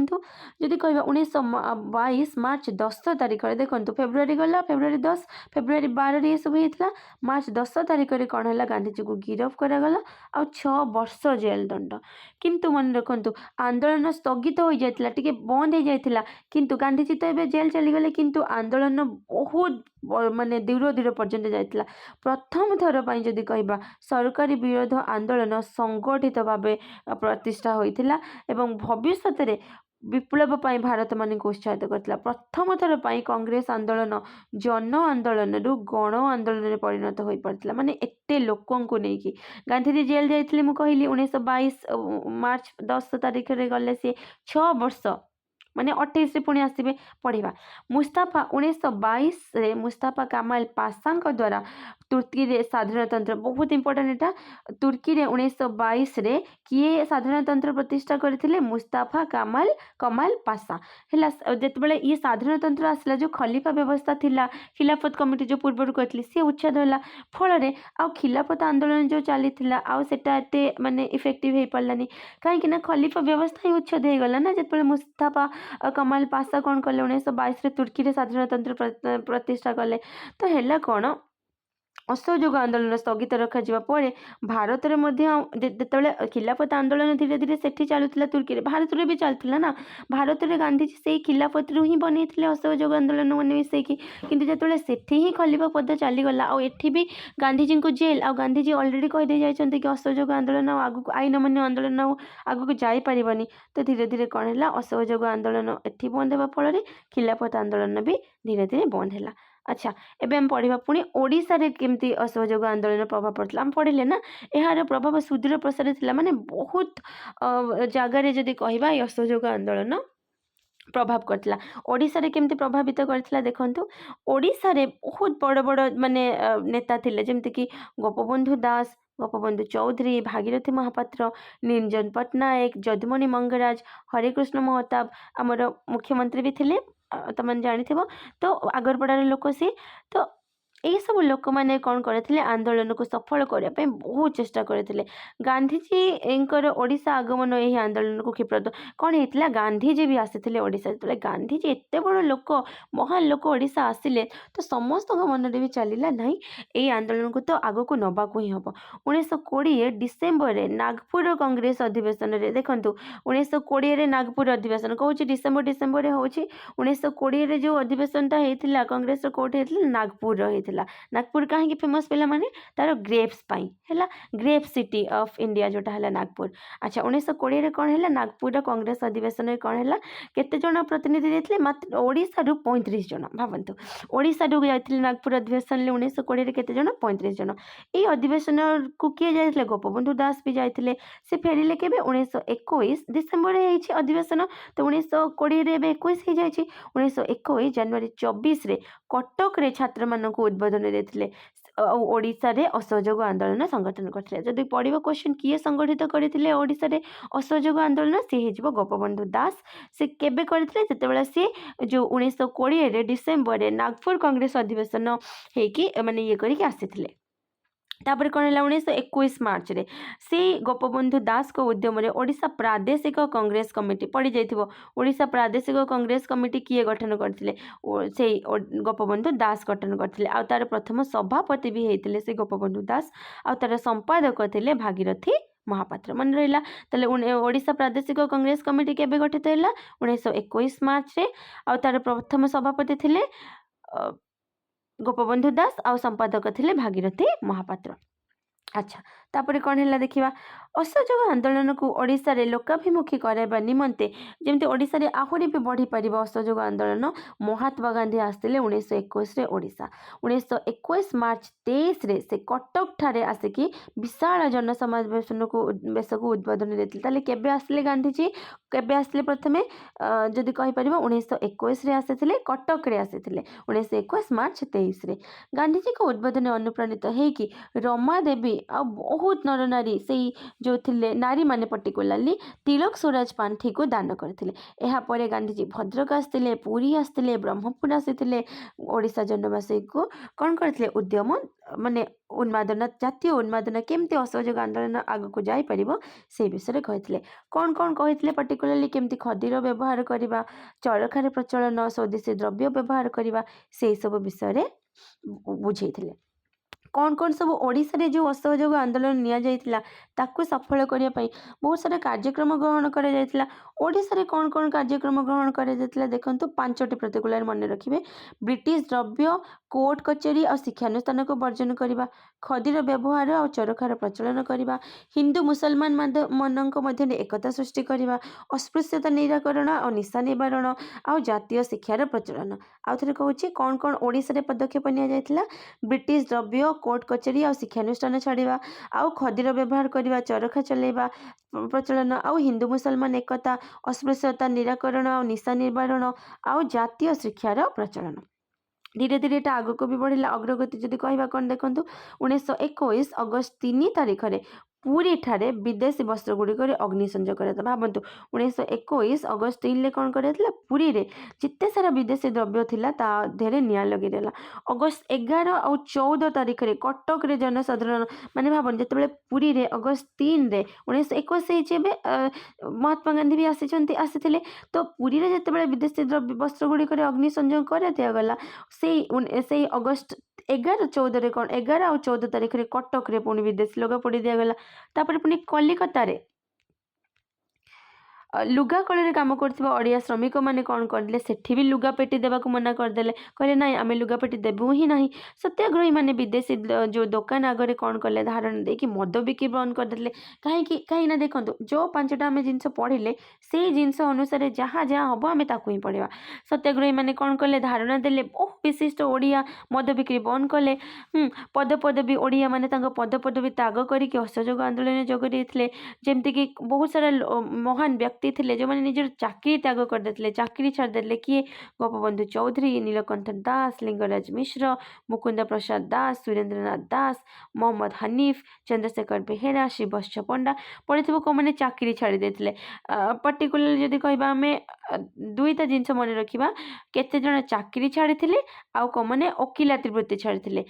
जदि कह 1922 मार्च 10 तारिख में देखो फेब्रुआरी गला फेब्रुआरी 10 फेब्रुआरी 12 ये सब होता मार्च 10 तारिख में कौन है गांधीजी को गिरफ करागला आ 6 वर्ष जेल दंड किंतु मन रखु आंदोलन स्थगित हो जाता टे बंद हो जाता किंतु गांधीजी तो ये जेल चलीगले किंतु आंदोलन बहुत माने दूर दूर पर्यंत जाइतिला प्रथम थर पर जदि कहबा सरकारी विरोध आंदोलन संगठित भाव प्रतिष्ठा होइतिला एवं भविष्य रे विप्लव पाई भारत मान को उत्साहित करथिला प्रथम थर पर कांग्रेस आंदोलन जन आंदोलन रु गण आंदोलन में परिणत हो पारथिला माने एते लोकन को नेकी गांधीजी जेल जाइथिले मु कहली 1922 मार्च 10 तारिख रे गले से 6 वर्ष माने 28 पुणी आसबे पढ़ा मुस्ताफा 1922 रे मुस्ताफा कामाल पाशा द्वारा तुर्की रे साधारणतंत्र बहुत इंपोर्टेंट एटा तुर्की रे 1922 रे किए साधारणतंत्र प्रतिष्ठा करथिले मुस्ताफा कमाल पाशा हैला जेतेबेले ये साधारणतंत्र आसला जो खलीफा व्यवस्था थिला खिलाफत कमिटी जो पूर्व करथिले से उच्छेद होला फल रे आ खिलाफत आंदोलन जो चलीथिला आ सेटा एते माने इफेक्टिव हे पड़लानी काहे ना खलीफा व्यवस्था ही उच्छेद हे गला ना जेतेबेले मुस्ताफा कमाल पाशा कौन कले 1922 तुर्की रे साधारणतंत्र प्रतिष्ठा कले तो हैला कौन असहयोग आंदोलन स्थगित रखा भारत में खिलाफत आंदोलन धीरे धीरे से चलुला तुर्की भारत में भी चलता ना भारत में गांधीजी से खिलाफत रु ही बनी असहयोग आंदोलन मैंने मिसेकी किंतु जो से ही खलीफा पद चलीगला आठ भी गांधीजी को जेल आ गांधीजी अलरेडी कहीदे जाइए कि असहयोग आंदोलन आगू आईन मान्य आंदोलन आगू जापरि तो धीरे धीरे कौन है असहयोग आंदोलन एटी बंद होगा फल खिलाफत आंदोलन भी धीरे धीरे बंद है अच्छा एबे हम पढ़ा पुणी ओडिशा रे केमती असहयोग आंदोलन प्रभाव पड़ता हम पढ़ले ना यार प्रभाव सुदूर प्रसार थिला माने बहुत जगार जदि कहबा असहयोग आंदोलन प्रभाव करथिला ओडिशा रे केमती प्रभावित करथिला देखंतु ओडिशा रे बहुत बड़ बड़ माने नेता थिले जेमति कि गोपबंधु दास गोपबंधु चौधरी भागीरथी महापात्र निरंजन पट्टनायक जदुमणि मंगराज हरिकृष्ण महताब आमर मुख्यमंत्री भी थिले तमन जानी तो आगरपड़ार लोक सी तो ଏଇସବୁ ଲୋକମାନେ କ'ଣ କରିଥିଲେ ଆନ୍ଦୋଳନକୁ ସଫଳ କରିବା ପାଇଁ ବହୁତ ଚେଷ୍ଟା କରିଥିଲେ। ଗାନ୍ଧିଜୀଙ୍କର ଓଡ଼ିଶା ଆଗମନ ଏହି ଆନ୍ଦୋଳନକୁ କ୍ଷିପ୍ରତ କ'ଣ ହେଇଥିଲା, ଗାନ୍ଧିଜୀ ବି ଆସିଥିଲେ ଓଡ଼ିଶା। ଯେତେବେଳେ ଗାନ୍ଧିଜୀ ଏତେ ବଡ଼ ଲୋକ, ମହାନ ଲୋକ ଓଡ଼ିଶା ଆସିଲେ, ତ ସମସ୍ତଙ୍କ ମନରେ ବି ଚାଲିଲା ନାହିଁ ଏଇ ଆନ୍ଦୋଳନକୁ ତ ଆଗକୁ ନେବାକୁ ହିଁ ହେବ। 1920 ଡିସେମ୍ବରରେ ନାଗପୁର କଂଗ୍ରେସ ଅଧିବେଶନରେ ଦେଖନ୍ତୁ, 1920ରେ ନାଗପୁର ଅଧିବେଶନ କହୁଛି ଡିସେମ୍ବରରେ ହେଉଛି। 1920ରେ ଯେଉଁ ଅଧିବେଶନଟା ହେଇଥିଲା କଂଗ୍ରେସର କେଉଁଠି ହେଇଥିଲା, ନାଗପୁରର ହେଇଥିଲା। ନାଗପୁର କାହିଁକି ଫେମସ୍ ପିଲାମାନେ, ତାର ଗ୍ରେପ୍ସ ପାଇଁ ହେଲା, ଗ୍ରେପ୍ ସିଟି ଅଫ୍ ଇଣ୍ଡିଆ ଯେଉଁଟା ହେଲା ନାଗପୁର। ଆଚ୍ଛା, 1920ରେ କ'ଣ ହେଲା, ନାଗପୁରର କଂଗ୍ରେସ ଅଧିବେଶନରେ କ'ଣ ହେଲା, କେତେ ଜଣ ପ୍ରତିନିଧି ଯାଇଥିଲେ, ମାତ୍ର ଓଡ଼ିଶାରୁ 35 ଜଣ। ଭାବନ୍ତୁ, ଓଡ଼ିଶାରୁ ଯାଇଥିଲେ ନାଗପୁର ଅଧିବେଶନରେ 1920ରେ କେତେ ଜଣ, 35 ଜଣ। ଏଇ ଅଧିବେଶନକୁ କିଏ ଯାଇଥିଲେ, ଗୋପବନ୍ଧୁ ଦାସ ବି ଯାଇଥିଲେ। ସେ ଫେରିଲେ କେବେ, 1921 ଡିସେମ୍ବରରେ ହେଇଛି ଅଧିବେଶନ, ତ 1920ରେ ଏବେ 21 ହେଇଯାଇଛି। 1921 ଜାନୁଆରୀ 24ରେ କଟକରେ ଛାତ୍ରମାନଙ୍କୁ ଉଦ୍ବୋଧନ ଦେଇଥିଲେ ଆଉ ଓଡ଼ିଶାରେ ଅସହଯୋଗ ଆନ୍ଦୋଳନ ସଂଗଠନ କରିଥିଲେ। ଯଦି ପଡ଼ିବ କ୍ୱେଶ୍ଚନ୍ କିଏ ସଂଗଠିତ କରିଥିଲେ ଓଡ଼ିଶାରେ ଅସହଯୋଗ ଆନ୍ଦୋଳନ, ସିଏ ହେଇଯିବ ଗୋପବନ୍ଧୁ ଦାସ। ସେ କେବେ କରିଥିଲେ, ଯେତେବେଳେ ସିଏ ଯେଉଁ 1920ରେ ଡିସେମ୍ବରରେ ନାଗପୁର କଂଗ୍ରେସ ଅଧିବେଶନ ହେଇକି ମାନେ ଇଏ କରିକି ଆସିଥିଲେ। ତାପରେ କ'ଣ ହେଲା, 1921 ମାର୍ଚ୍ଚରେ ସେଇ ଗୋପବନ୍ଧୁ ଦାସଙ୍କ ଉଦ୍ୟମରେ ଓଡ଼ିଶା ପ୍ରାଦେଶିକ କଂଗ୍ରେସ କମିଟି ପଡ଼ିଯାଇଥିବ। ଓଡ଼ିଶା ପ୍ରାଦେଶିକ କଂଗ୍ରେସ କମିଟି କିଏ ଗଠନ କରିଥିଲେ, ସେଇ ଗୋପବନ୍ଧୁ ଦାସ ଗଠନ କରିଥିଲେ। ଆଉ ତାର ପ୍ରଥମ ସଭାପତି ବି ହେଇଥିଲେ ସେ ଗୋପବନ୍ଧୁ ଦାସ, ଆଉ ତାର ସମ୍ପାଦକ ଥିଲେ ଭାଗୀରଥୀ ମହାପାତ୍ର। ମନେ ରହିଲା। ତାହେଲେ ଓଡ଼ିଶା ପ୍ରାଦେଶିକ କଂଗ୍ରେସ କମିଟି କେବେ ଗଠିତ ହେଲା, 1921 ମାର୍ଚ୍ଚରେ, ଆଉ ତାର ପ୍ରଥମ ସଭାପତି ଥିଲେ ଗୋପବନ୍ଧୁ ଦାସ, ଆଉ ସମ୍ପାଦକ ଥିଲେ ଭାଗୀରଥୀ ମହାପାତ୍ର। ଆଚ୍ଛା, ତାପରେ କ'ଣ ହେଲା ଦେଖିବା, ଅସହଯୋଗ ଆନ୍ଦୋଳନକୁ ଓଡ଼ିଶାରେ ଲୋକାଭିମୁଖୀ କରାଇବା ନିମନ୍ତେ ଯେମିତି ଓଡ଼ିଶାରେ ଆହୁରି ବି ବଢ଼ିପାରିବ ଅସହଯୋଗ ଆନ୍ଦୋଳନ, ମହାତ୍ମା ଗାନ୍ଧୀ ଆସିଥିଲେ 1921ରେ ଓଡ଼ିଶା। 1921 ମାର୍ଚ୍ଚ 23ରେ ସେ କଟକଠାରେ ଆସିକି ବିଶାଳ ଜନସମାବେଶକୁ ଉଦ୍ବୋଧନ ଦେଇଥିଲେ। ତାହେଲେ କେବେ ଆସିଲେ ଗାନ୍ଧିଜୀ, କେବେ ଆସିଲେ ପ୍ରଥମେ ଯଦି କହିପାରିବ, 1921ରେ ଆସିଥିଲେ, କଟକରେ ଆସିଥିଲେ 1921 ମାର୍ଚ୍ଚ 23ରେ। ଗାନ୍ଧିଜୀଙ୍କ ଉଦ୍ବୋଧନ ଅନୁପ୍ରାଣିତ ହେଇକି ରମା ଦେବୀ ଆଉ ବହୁତ ନରନାରୀ ସେଇ ଯେଉଁ ଥିଲେ ନାରୀମାନେ ପର୍ଟିକୁଲାରଲି ତିଳକ ସ୍ୱରାଜ ପାଣ୍ଠିକୁ ଦାନ କରିଥିଲେ। ଏହାପରେ ଗାନ୍ଧିଜୀ ଭଦ୍ରକ ଆସିଥିଲେ, ପୁରୀ ଆସିଥିଲେ, ବ୍ରହ୍ମପୁର ଆସିଥିଲେ, ଓଡ଼ିଶା ଜନବାସୀକୁ କ'ଣ କରିଥିଲେ, ଉଦ୍ୟମ ମାନେ ଉନ୍ମାଦନା, ଜାତୀୟ ଉନ୍ମାଦନା କେମିତି ଅସହଯୋଗ ଆନ୍ଦୋଳନ ଆଗକୁ ଯାଇପାରିବ ସେଇ ବିଷୟରେ କହିଥିଲେ। କ'ଣ କ'ଣ କହିଥିଲେ ପର୍ଟିକୁଲାରଲି, କେମିତି ଖଦୀର ବ୍ୟବହାର କରିବା, ଚରଖାର ପ୍ରଚଳନ, ସ୍ୱଦେଶୀ ଦ୍ରବ୍ୟ ବ୍ୟବହାର କରିବା, ସେହିସବୁ ବିଷୟରେ ବୁଝେଇଥିଲେ। କ'ଣ କ'ଣ ସବୁ ଓଡ଼ିଶାରେ ଯେଉଁ ଅସହଯୋଗ ଆନ୍ଦୋଳନ ନିଆଯାଇଥିଲା ତାକୁ ସଫଳ କରିବା ପାଇଁ ବହୁତ ସାରା କାର୍ଯ୍ୟକ୍ରମ ଗ୍ରହଣ କରାଯାଇଥିଲା। ଓଡ଼ିଶାରେ କ'ଣ କ'ଣ କାର୍ଯ୍ୟକ୍ରମ ଗ୍ରହଣ କରାଯାଇଥିଲା ଦେଖନ୍ତୁ, 5ଟି ପର୍ଟିକୁଲାର ମନେ ରଖିବେ। ବ୍ରିଟିଶ ଦ୍ରବ୍ୟ, କୋର୍ଟ କଚେରୀ ଆଉ ଶିକ୍ଷାନୁଷ୍ଠାନକୁ ବର୍ଜନ କରିବା, ଖଦୀର ବ୍ୟବହାର ଆଉ ଚରଖାର ପ୍ରଚଳନ କରିବା, ହିନ୍ଦୁ ମୁସଲମାନ ମାନଙ୍କ ମଧ୍ୟରେ ଏକତା ସୃଷ୍ଟି କରିବା, ଅସ୍ପୃଶ୍ୟତା ନିରାକରଣ ଆଉ ନିଶା ନିବାରଣ, ଆଉ ଜାତୀୟ ଶିକ୍ଷାର ପ୍ରଚଳନ। ଆଉ ଥରେ କହୁଛି, କ'ଣ କ'ଣ ଓଡ଼ିଶାରେ ପଦକ୍ଷେପ ନିଆଯାଇଥିଲା, ବ୍ରିଟିଶ ଦ୍ରବ୍ୟ, କୋର୍ଟ କଚେରୀ ଆଉ ଶିକ୍ଷାନୁଷ୍ଠାନ ଛାଡ଼ିବା, ଆଉ ଖଦୀର ବ୍ୟବହାର କରିବା, ଚରଖା ଚଲେଇବା ପ୍ରଚଳନ, ଆଉ ହିନ୍ଦୁ ମୁସଲମାନ ଏକତା, ଅସ୍ପୃଶ୍ୟତା ନିରାକରଣ ଆଉ ନିଶା ନିବାରଣ, ଆଉ ଜାତୀୟ ଶିକ୍ଷାର ପ୍ରଚଳନ। ଧୀରେ ଧୀରେ ଏଟା ଆଗକୁ ବି ବଢ଼ିଲା। ଅଗ୍ରଗତି ଯଦି କହିବା କ'ଣ ଦେଖନ୍ତୁ, 1921 ଅଗଷ୍ଟ 3 ତାରିଖରେ ପୁରୀଠାରେ ବିଦେଶୀ ବସ୍ତ୍ରଗୁଡ଼ିକରେ ଅଗ୍ନି ସଂଯୋଗ କରାଯାଇଥିଲା। ଭାବନ୍ତୁ, 1921 ଅଗଷ୍ଟ 3ରେ କ'ଣ କରାଯାଇଥିଲା, ପୁରୀରେ ଯେତେ ସାରା ବିଦେଶୀ ଦ୍ରବ୍ୟ ଥିଲା ତା ଦେହରେ ନିଆଁ ଲଗାଇ ଦେଲା। ଅଗଷ୍ଟ 11 ଆଉ 14 ତାରିଖରେ କଟକରେ ଜନସାଧାରଣ ମାନେ ଭାବନ୍ତୁ, ଯେତେବେଳେ ପୁରୀରେ ଅଗଷ୍ଟ 3ରେ 1921 ହେଇଛି, ଏବେ ମହାତ୍ମା ଗାନ୍ଧୀ ବି ଆସିଥିଲେ, ତ ପୁରୀରେ ଯେତେବେଳେ ବିଦେଶୀ ବସ୍ତ୍ରଗୁଡ଼ିକରେ ଅଗ୍ନି ସଂଯୋଗ କରାଦିଆଗଲା, ସେଇ ଅଗଷ୍ଟ 11-14ରେ କ'ଣ, 11 ଆଉ 14 ତାରିଖରେ କଟକରେ ପୁଣି ବିଦେଶୀ ଲୁଗା ପୋଡ଼ି ଦିଆଗଲା। ତାପରେ ପୁଣି କଲିକତାରେ ଲୁଗା କଳରେ କାମ କରୁଥିବା ଓଡ଼ିଆ ଶ୍ରମିକମାନେ କ'ଣ କରିଲେ, ସେଠି ବି ଲୁଗା ପେଟି ଦେବାକୁ ମନା କରିଦେଲେ, କହିଲେ ନାଇଁ ଆମେ ଲୁଗା ପେଟି ଦେବୁ ହିଁ ନାହିଁ। ସତ୍ୟାଗ୍ରହୀମାନେ ବିଦେଶୀ ଯେଉଁ ଦୋକାନ ଆଗରେ କ'ଣ କଲେ, ଧାରଣା ଦେଇକି ମଦ ବିକ୍ରି ବନ୍ଦ କରିଦେଲେ। କାହିଁକିନା ଦେଖନ୍ତୁ, ଯେଉଁ 5ଟା ଆମେ ଜିନିଷ ପଢ଼ିଲେ ସେଇ ଜିନିଷ ଅନୁସାରେ ଯାହା ଯାହା ହେବ ଆମେ ତାକୁ ହିଁ ପଢ଼ିବା। ସତ୍ୟାଗ୍ରହୀମାନେ କ'ଣ କଲେ, ଧାରଣା ଦେଲେ, ବହୁ ବିଶିଷ୍ଟ ଓଡ଼ିଆ ମଦ ବିକ୍ରି ବନ୍ଦ କଲେ। ପଦପଦବୀ ଓଡ଼ିଆମାନେ ତାଙ୍କ ପଦପଦବୀ ତ୍ୟାଗ କରିକି ଅସହଯୋଗ ଆନ୍ଦୋଳନରେ ଯୋଗ ଦେଇଥିଲେ। ଯେମିତିକି ବହୁତ ସାରା ମହାନ ବ୍ୟକ୍ତି ବ୍ୟକ୍ତି ଥିଲେ ଯେଉଁମାନେ ନିଜର ଚାକିରି ତ୍ୟାଗ କରିଦେଇଥିଲେ, ଚାକିରି ଛାଡ଼ିଦେଲେ। କିଏ? ଗୋପବନ୍ଧୁ ଚୌଧୁରୀ, ନୀଳକଣ୍ଠ ଦାସ, ଲିଙ୍ଗରାଜ ମିଶ୍ର, ମୁକୁନ୍ଦ ପ୍ରସାଦ ଦାସ, ସୁରେନ୍ଦ୍ରନାଥ ଦାସ, ମହମ୍ମଦ ହନିଫ, ଚନ୍ଦ୍ରଶେଖର ବେହେରା, ଶ୍ରୀବତ୍ସ ପଣ୍ଡା ପଢ଼ିଥିବ କେଉଁମାନେ ଚାକିରି ଛାଡ଼ି ଦେଇଥିଲେ। ପର୍ଟିକୁଲାର ଯଦି କହିବା ଆମେ ଦୁଇଟା ଜିନିଷ ମନେ ରଖିବା, କେତେଜଣ ଚାକିରି ଛାଡ଼ିଥିଲେ ଆଉ କେଉଁମାନେ ଓକିଲାତି ବୃତ୍ତି ଛାଡ଼ିଥିଲେ।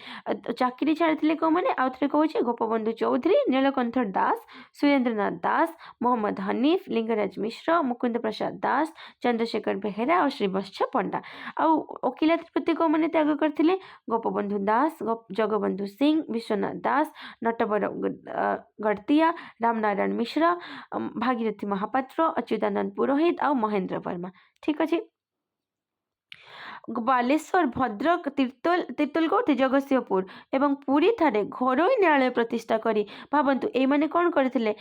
ଚାକିରି ଛାଡ଼ିଥିଲେ କେଉଁମାନେ? ଆଉ ଥରେ କହୁଛି, ଗୋପବନ୍ଧୁ ଚୌଧୁରୀ, ନୀଳକଣ୍ଠ ଦାସ, ସୁରେନ୍ଦ୍ରନାଥ ଦାସ, ମହମ୍ମଦ ହନିଫ, ଲିଙ୍ଗରାଜ ମିଶ୍ର, ମୁକୁନ୍ଦ ପ୍ରସାଦ ଦାସ, ଚନ୍ଦ୍ରଶେଖର ବେହେରା ଆଉ ଶ୍ରୀବତ୍ସ ପଣ୍ଡା। ଆଉ ଓକିଲାତି ବୃତ୍ତି କେଉଁମାନେ ତ୍ୟାଗ କରିଥିଲେ? ଗୋପବନ୍ଧୁ ଦାସ, ଜଗବନ୍ଧୁ ସିଂ, ବିଶ୍ୱନାଥ ଦାସ, ନଟବର ଗଡ଼ତିଆ, ରାମନାରାୟଣ ମିଶ୍ର, ଭାଗୀରଥୀ ମହାପାତ୍ର, ଅଚ୍ୟୁତାନନ୍ଦ ପୁରୋହିତ ଆଉ ମହେନ୍ଦ୍ର ବର୍ମା। ଠିକ୍ ଅଛି। ବାଲେଶ୍ୱର, ଭଦ୍ରକ, ତିର୍ତ୍ତୋଲ କୋଉଠି? ଜଗତସିଂହପୁର ଏବଂ ପୁରୀ ଠାରେ ଘରୋଇ ନ୍ୟାୟାଳୟ ପ୍ରତିଷ୍ଠା କରି, ଭାବନ୍ତୁ ଏଇମାନେ କ'ଣ କରିଥିଲେ?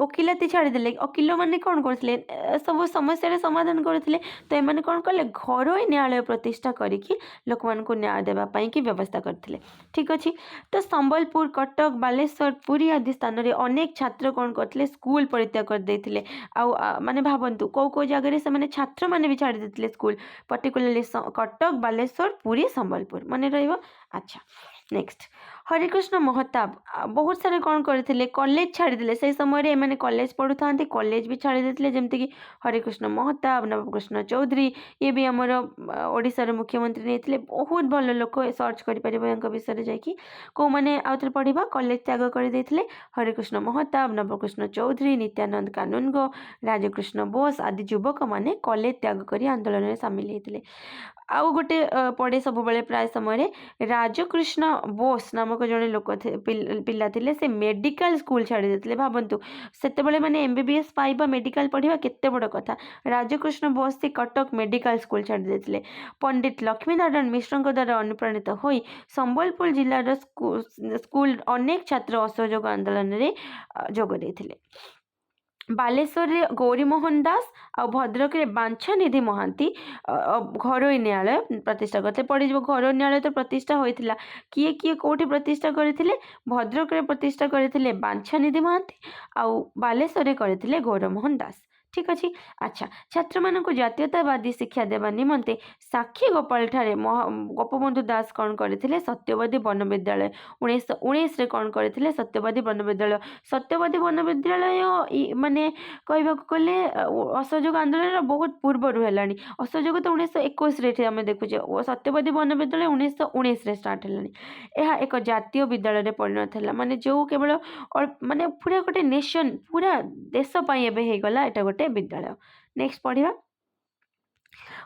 ଓକିଲାତି ଛାଡ଼ିଦେଲେ। ଓକିଲମାନେ କ'ଣ କରୁଥିଲେ? ସବୁ ସମସ୍ୟାର ସମାଧାନ କରୁଥିଲେ। ତ ଏମାନେ କ'ଣ କଲେ? ଘରୋଇ ନ୍ୟାୟାଳୟ ପ୍ରତିଷ୍ଠା କରିକି ଲୋକମାନଙ୍କୁ ନ୍ୟାୟ ଦେବା ପାଇଁକି ବ୍ୟବସ୍ଥା କରିଥିଲେ। ଠିକ୍ ଅଛି। ତ ସମ୍ବଲପୁର, କଟକ, ବାଲେଶ୍ୱର, ପୁରୀ ଆଦି ସ୍ଥାନରେ ଅନେକ ଛାତ୍ର କ'ଣ କରିଥିଲେ? ସ୍କୁଲ ପରିତ୍ୟାଗ କରିଦେଇଥିଲେ। ଆଉ ମାନେ ଭାବନ୍ତୁ କେଉଁ ଜାଗାରେ ସେମାନେ ଛାତ୍ରମାନେ ବି ଛାଡ଼ି ଦେଇଥିଲେ ସ୍କୁଲ, ପର୍ଟିକୁଲାରଲି କଟକ, ବାଲେଶ୍ୱର, ପୁରୀ, ସମ୍ବଲପୁର। ମନେ ରହିବ। ଆଚ୍ଛା, ନେକ୍ସଟ ହରିକୃଷ୍ଣ ମହତାବ ବହୁତ ସାରା କ'ଣ କରିଥିଲେ? କଲେଜ ଛାଡ଼ିଦେଲେ। ସେହି ସମୟରେ ଏମାନେ କଲେଜ ପଢ଼ୁଥାନ୍ତି, କଲେଜ ବି ଛାଡ଼ି ଦେଇଥିଲେ। ଯେମିତିକି ହରିକୃଷ୍ଣ ମହତାବ, ନବକୃଷ୍ଣ ଚୌଧୁରୀ, ଇଏ ବି ଆମର ଓଡ଼ିଶାର ମୁଖ୍ୟମନ୍ତ୍ରୀ ନେଇଥିଲେ। ବହୁତ ଭଲ ଲୋକ, ସର୍ଚ୍ଚ କରିପାରିବ ୟାଙ୍କ ବିଷୟରେ ଯାଇକି। କେଉଁମାନେ ଆଉ ଥରେ ପଢ଼ିବା? କଲେଜ ତ୍ୟାଗ କରିଦେଇଥିଲେ। ହରିକୃଷ୍ଣ ମହତାବ, ନବକୃଷ୍ଣ ଚୌଧୁରୀ, ନିତ୍ୟାନନ୍ଦ କାନୁନଗୋ, ରାଜକୃଷ୍ଣ ବୋଷ ଆଦି ଯୁବକମାନେ କଲେଜ ତ୍ୟାଗ କରି ଆନ୍ଦୋଳନରେ ସାମିଲ ହୋଇଥିଲେ। ଆଉ ଗୋଟେ ପଢ଼େ ସବୁବେଳେ ପ୍ରାୟ ସମୟରେ, ରାଜକୃଷ୍ଣ ବୋଷ ନାମକ ଜଣେ ଲୋକ ପିଲା ଥିଲେ, ସେ ମେଡ଼ିକାଲ ସ୍କୁଲ ଛାଡ଼ି ଦେଇଥିଲେ। ଭାବନ୍ତୁ ସେତେବେଳେ ମାନେ MBBS ପାଇବା, ମେଡ଼ିକାଲ ପଢ଼ିବା କେତେ ବଡ଼ କଥା। ରାଜକୃଷ୍ଣ ବୋଷ ସେ କଟକ ମେଡ଼ିକାଲ ସ୍କୁଲ ଛାଡ଼ି ଦେଇଥିଲେ। ପଣ୍ଡିତ ଲକ୍ଷ୍ମୀନାରାୟଣ ମିଶ୍ରଙ୍କ ଦ୍ୱାରା ଅନୁପ୍ରାଣିତ ହୋଇ ସମ୍ବଲପୁର ଜିଲ୍ଲାର ସ୍କୁଲ ଅନେକ ଛାତ୍ର ଅସହଯୋଗ ଆନ୍ଦୋଳନରେ ଯୋଗ ଦେଇଥିଲେ। ବାଲେଶ୍ୱରରେ ଗୌରୀମୋହନ ଦାସ ଆଉ ଭଦ୍ରକରେ ବାଞ୍ଛାନିଧି ମହାନ୍ତି ଘରୋଇ ନ୍ୟାୟାଳୟ ପ୍ରତିଷ୍ଠା କରିଥିଲେ। ପଡ଼ିଯିବ ଘରୋଇ ନ୍ୟାୟାଳୟ ତ ପ୍ରତିଷ୍ଠା ହୋଇଥିଲା। କିଏ କିଏ କେଉଁଠି ପ୍ରତିଷ୍ଠା କରିଥିଲେ? ଭଦ୍ରକରେ ପ୍ରତିଷ୍ଠା କରିଥିଲେ ବାଞ୍ଛାନିଧି ମହାନ୍ତି ଆଉ ବାଲେଶ୍ୱରରେ କରିଥିଲେ ଗୌରମୋହନ ଦାସ। ଠିକ୍ ଅଛି। ଆଚ୍ଛା, ଛାତ୍ରମାନଙ୍କୁ ଜାତୀୟତାବାଦୀ ଶିକ୍ଷା ଦେବା ନିମନ୍ତେ ସାକ୍ଷୀଗୋପାଳ ଠାରେ ଗୋପବନ୍ଧୁ ଦାସ କ'ଣ କରିଥିଲେ? ସତ୍ୟବାଦୀ ବନ ବିଦ୍ୟାଳୟ 1919ରେ କ'ଣ କରିଥିଲେ? ସତ୍ୟବାଦୀ ବନ ବିଦ୍ୟାଳୟ। ସତ୍ୟବାଦୀ ବନ ବିଦ୍ୟାଳୟ ମାନେ କହିବାକୁ ଗଲେ ଅସହଯୋଗ ଆନ୍ଦୋଳନର ବହୁତ ପୂର୍ବରୁ ହେଲାଣି। ଅସହଯୋଗ ତ 1921ରେ ଏଠି ଆମେ ଦେଖୁଛେ। ସତ୍ୟବାଦୀ ବନ ବିଦ୍ୟାଳୟ 1919ରେ ଷ୍ଟାର୍ଟ ହେଲାଣି। ଏହା ଏକ ଜାତୀୟ ବିଦ୍ୟାଳୟରେ ପରିଣତ ହେଲା। ମାନେ ଯେଉଁ କେବଳ ମାନେ ପୁରା ଗୋଟେ ନେସନ୍, ପୁରା ଦେଶ ପାଇଁ ଏବେ ହେଇଗଲା ଏଟା ଗୋଟେ ବିଦ୍ୟାଳୟ। ନେକ୍ସଟ ପଢ଼ିବା।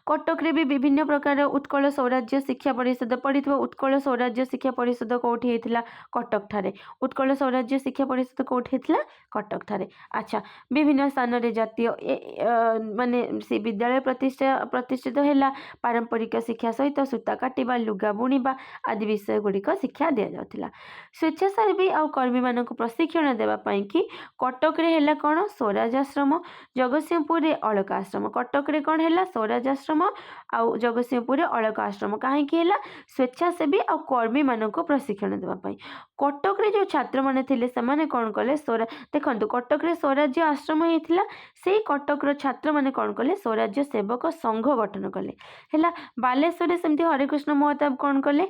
କଟକରେ ବି ବିଭିନ୍ନ ପ୍ରକାର ଉତ୍କଳ ସୌରାଜ୍ୟ ଶିକ୍ଷା ପରିଷଦ ପଡ଼ିଥିବ। ଉତ୍କଳ ସୌରାଜ୍ୟ ଶିକ୍ଷା ପରିଷଦ କେଉଁଠି ହେଇଥିଲା? କଟକ ଠାରେ। ଉତ୍କଳ ସୌରାଜ୍ୟ ଶିକ୍ଷା ପରିଷଦ କେଉଁଠି ହେଇଥିଲା? କଟକ ଠାରେ। ଆଚ୍ଛା, ବିଭିନ୍ନ ସ୍ଥାନରେ ଜାତୀୟ ମାନେ ସେ ବିଦ୍ୟାଳୟ ପ୍ରତିଷ୍ଠିତ ହେଲା। ପାରମ୍ପରିକ ଶିକ୍ଷା ସହିତ ସୂତା କାଟିବା, ଲୁଗା ବୁଣିବା ଆଦି ବିଷୟ ଗୁଡ଼ିକ ଶିକ୍ଷା ଦିଆଯାଉଥିଲା। ସ୍ୱେଚ୍ଛାସେବୀ ଆଉ କର୍ମୀମାନଙ୍କୁ ପ୍ରଶିକ୍ଷଣ ଦେବା ପାଇଁକି କଟକରେ ହେଲା କ'ଣ? ସ୍ୱରାଜ ଆଶ୍ରମ। ଜଗତସିଂହପୁରରେ ଅଳକା ଆଶ୍ରମ। କଟକରେ କ'ଣ ହେଲା? ସ୍ୱରାଜ ଆଶ୍ରମ ଆଉ ଜଗତସିଂହପୁରରେ ଅଳକା ଆଶ୍ରମ। କାହିଁକି ହେଲା? ସ୍ୱେଚ୍ଛାସେବୀ ଆଉ କର୍ମୀମାନଙ୍କୁ ପ୍ରଶିକ୍ଷଣ ଦେବା ପାଇଁ। କଟକରେ ଯେଉଁ ଛାତ୍ରମାନେ ଥିଲେ ସେମାନେ କ'ଣ କଲେ? ଦେଖନ୍ତୁ କଟକରେ ସ୍ୱରାଜ୍ୟ ଆଶ୍ରମ ହେଇଥିଲା। ସେଇ କଟକର ଛାତ୍ରମାନେ କ'ଣ କଲେ? ସ୍ୱରାଜ୍ୟ ସେବକ ସଂଘ ଗଠନ କଲେ। ହେଲା। ବାଲେଶ୍ୱରରେ ସେମିତି ହରିକୃଷ୍ଣ ମହତାବ କ'ଣ କଲେ?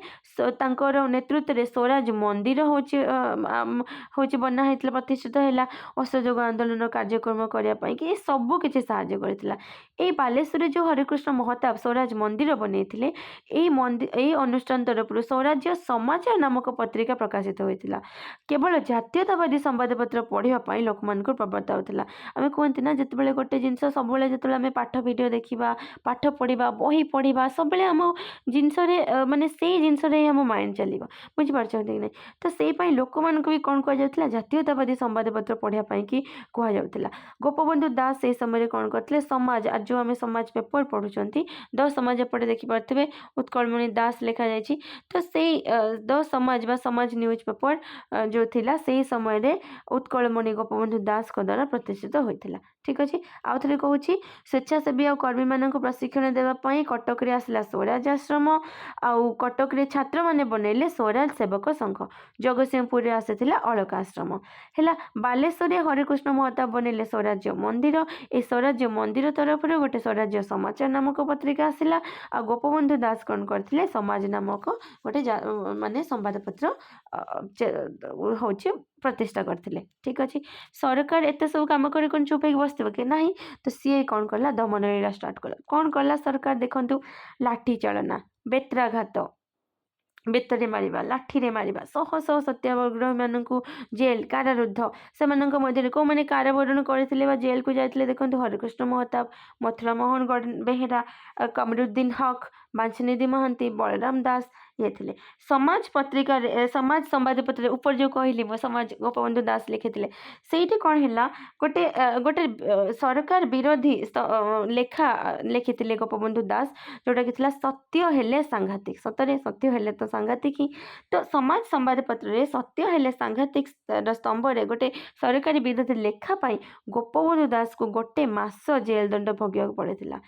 ତାଙ୍କର ନେତୃତ୍ୱରେ ସ୍ୱରାଜ ମନ୍ଦିର ହେଉଛି ବନା ହେଇଥିଲା, ପ୍ରତିଷ୍ଠିତ ହେଲା। ଅସହଯୋଗ ଆନ୍ଦୋଳନ କାର୍ଯ୍ୟକ୍ରମ କରିବା ପାଇଁକି ଏ ସବୁ କିଛି ସାହାଯ୍ୟ କରିଥିଲା। ଏଇ ବାଲେଶ୍ୱରରେ ଯେଉଁ ହରିକୃଷ୍ଣ ମହତାବ ସ୍ୱରାଜ ମନ୍ଦିର ବନେଇଥିଲେ, ଏଇ ଅନୁଷ୍ଠାନ ତରଫରୁ ସ୍ୱରାଜ୍ୟ ସମାଚାର ନାମକ ପତ୍ରିକା ପ୍ରକାଶିତ ହୋଇଥିଲା। କେବଳ ଜାତୀୟତାବାଦୀ ସମ୍ବାଦପତ୍ର ପଢ଼ିବା ପାଇଁ ଲୋକମାନଙ୍କୁ ପ୍ରବର୍ତ୍ତାଉଥିଲା। ଆମେ କୁହନ୍ତି ନା, ଯେତେବେଳେ ଗୋଟେ ଜିନିଷ ସବୁବେଳେ ଯେତେବେଳେ ଆମେ ପାଠ ଭିଡ଼ିଓ ଦେଖିବା, ପାଠ ପଢ଼ିବା, ବହି ପଢ଼ିବା, ସବୁବେଳେ ଆମ ଜିନିଷରେ ମାନେ ସେଇ ଜିନିଷରେ ହିଁ ଆମ ମାଇଣ୍ଡ ଚାଲିବ। ବୁଝିପାରୁଛନ୍ତି କି ନାହିଁ? ତ ସେଇ ପାଇଁ ଲୋକମାନଙ୍କୁ ବି କ'ଣ କୁହାଯାଉଥିଲା? ଜାତୀୟତାବାଦୀ ସମ୍ବାଦପତ୍ର ପଢ଼ିବା ପାଇଁକି କୁହାଯାଉଥିଲା। ଗୋପବନ୍ଧୁ ଦାସ ସେଇ ସମୟରେ କ'ଣ କରିଥିଲେ? ସମାଜ, ଆଜି ଯେଉଁ ଆମେ ସମାଜ ପେପର ପଢ଼ୁଛନ୍ତି, द समाज एपटे देखिपे उत्कलमणि दास लिखा जाइए। तो से द समाज बा समाज न्यूज पेपर जो थिला से समय रे उत्कलमणि गोपबंधु दास को द्वारा प्रतिष्ठित होता। ठीक अच्छे। आउ थे कहूँ स्वेच्छासेवी आ कर्मी मान प्रशिक्षण देवाई कटक आसला स्वराज आश्रम आउ कटक छात्र मैंने बनइले स्वराज सेवक संघ। जगतसिंहपुर आसी अलका आश्रम है। बालेश्वर हरिकृष्ण महताब बनइले स्वराज्य मंदिर। ए स्वराज्य मंदिर तरफ गोटे स्वराज्य समाचार नामक पत्रिका आसला। आ गोपबंधु दास कौन करते समाज नामक गोटे माने संवादपत्र हूँ प्रतिष्ठा करते। ठीक अच्छे। सरकार एत सब कम कर चुप बस कि ना, तो सी कौन कला दमन लीला स्टार्ट कला। कौन कला सरकार देखु लाठी चालना बेत्राघात बेतरे मारिबा लाठी मारिबा शह शह सत्याग्रही मानू जेल कारारुद्ध से कौ मैंने कारावरण करते जेल को जाते देखो हरिकृष्ण महताब मथुरा मोहन बेहेरा कमरुद्दीन हक बांछनिधि महांती बलराम दास ये थे। समाज पत्रिका समाज संवादपत्र ऊपर जो कहली मो समाज गोपबंधु दास लिखी से कौन है गोटे गोटे सरकार विरोधी लेखा लिखी गोपबंधु दास जोटा कि सत्य हेले सांघातिक सतरे सत्य हेले तो सांघातिक ही। तो समाज संवादपत्र सत्य हेले सांघातिक स्तंभ रे गोटे सरकारी विरोधी लेखा पाई गोपबंधु दास को गोटे मास जेल दंड भोग पड़ेगा।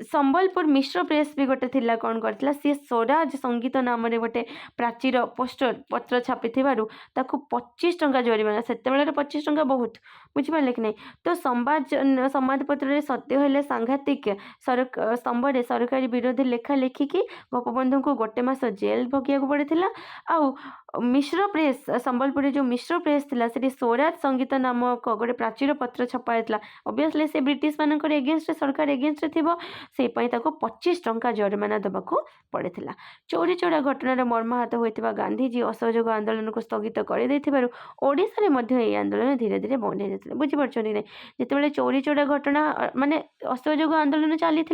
संबलपुर मिश्र प्रेस भी गोटे थिला कौन करथिला सी स्वराज संगीत नाम रे गोटे प्राचीर पोस्टर पत्र छापी 25 टंका जरिमाना से 25 टंका बहुत बुझिपारे कि नहीं। तो संवादपत्र सत्य हेले सांघातिक स्तंभ रे सरकारी विरोधी लेखा लिखिकी गोपबंधु को गोटे मास जेल भोगिया पड़ेगा। आउ मिश्र प्रेस संबलपुर जो मिश्र प्रेस थिला से स्वराज संगीत नामक गोटे प्राचीर पत्र छपाइला। ओबियसली से ब्रिटिश मानकर एगेन्स्ट सरकार एगेन्स्ट थिबो से 25 टंका जरिमाना देवाक पड़ेगा। चोरी चोरा घटनार मर्माहत होता गांधीजी असहयोग आंदोलन को स्थगित कर ओडिशा रे आंदोलन धीरे धीरे बंद हो जाता। बुझीपार नहीं जिते चोरी चोरा घटना माने असहयोग आंदोलन चली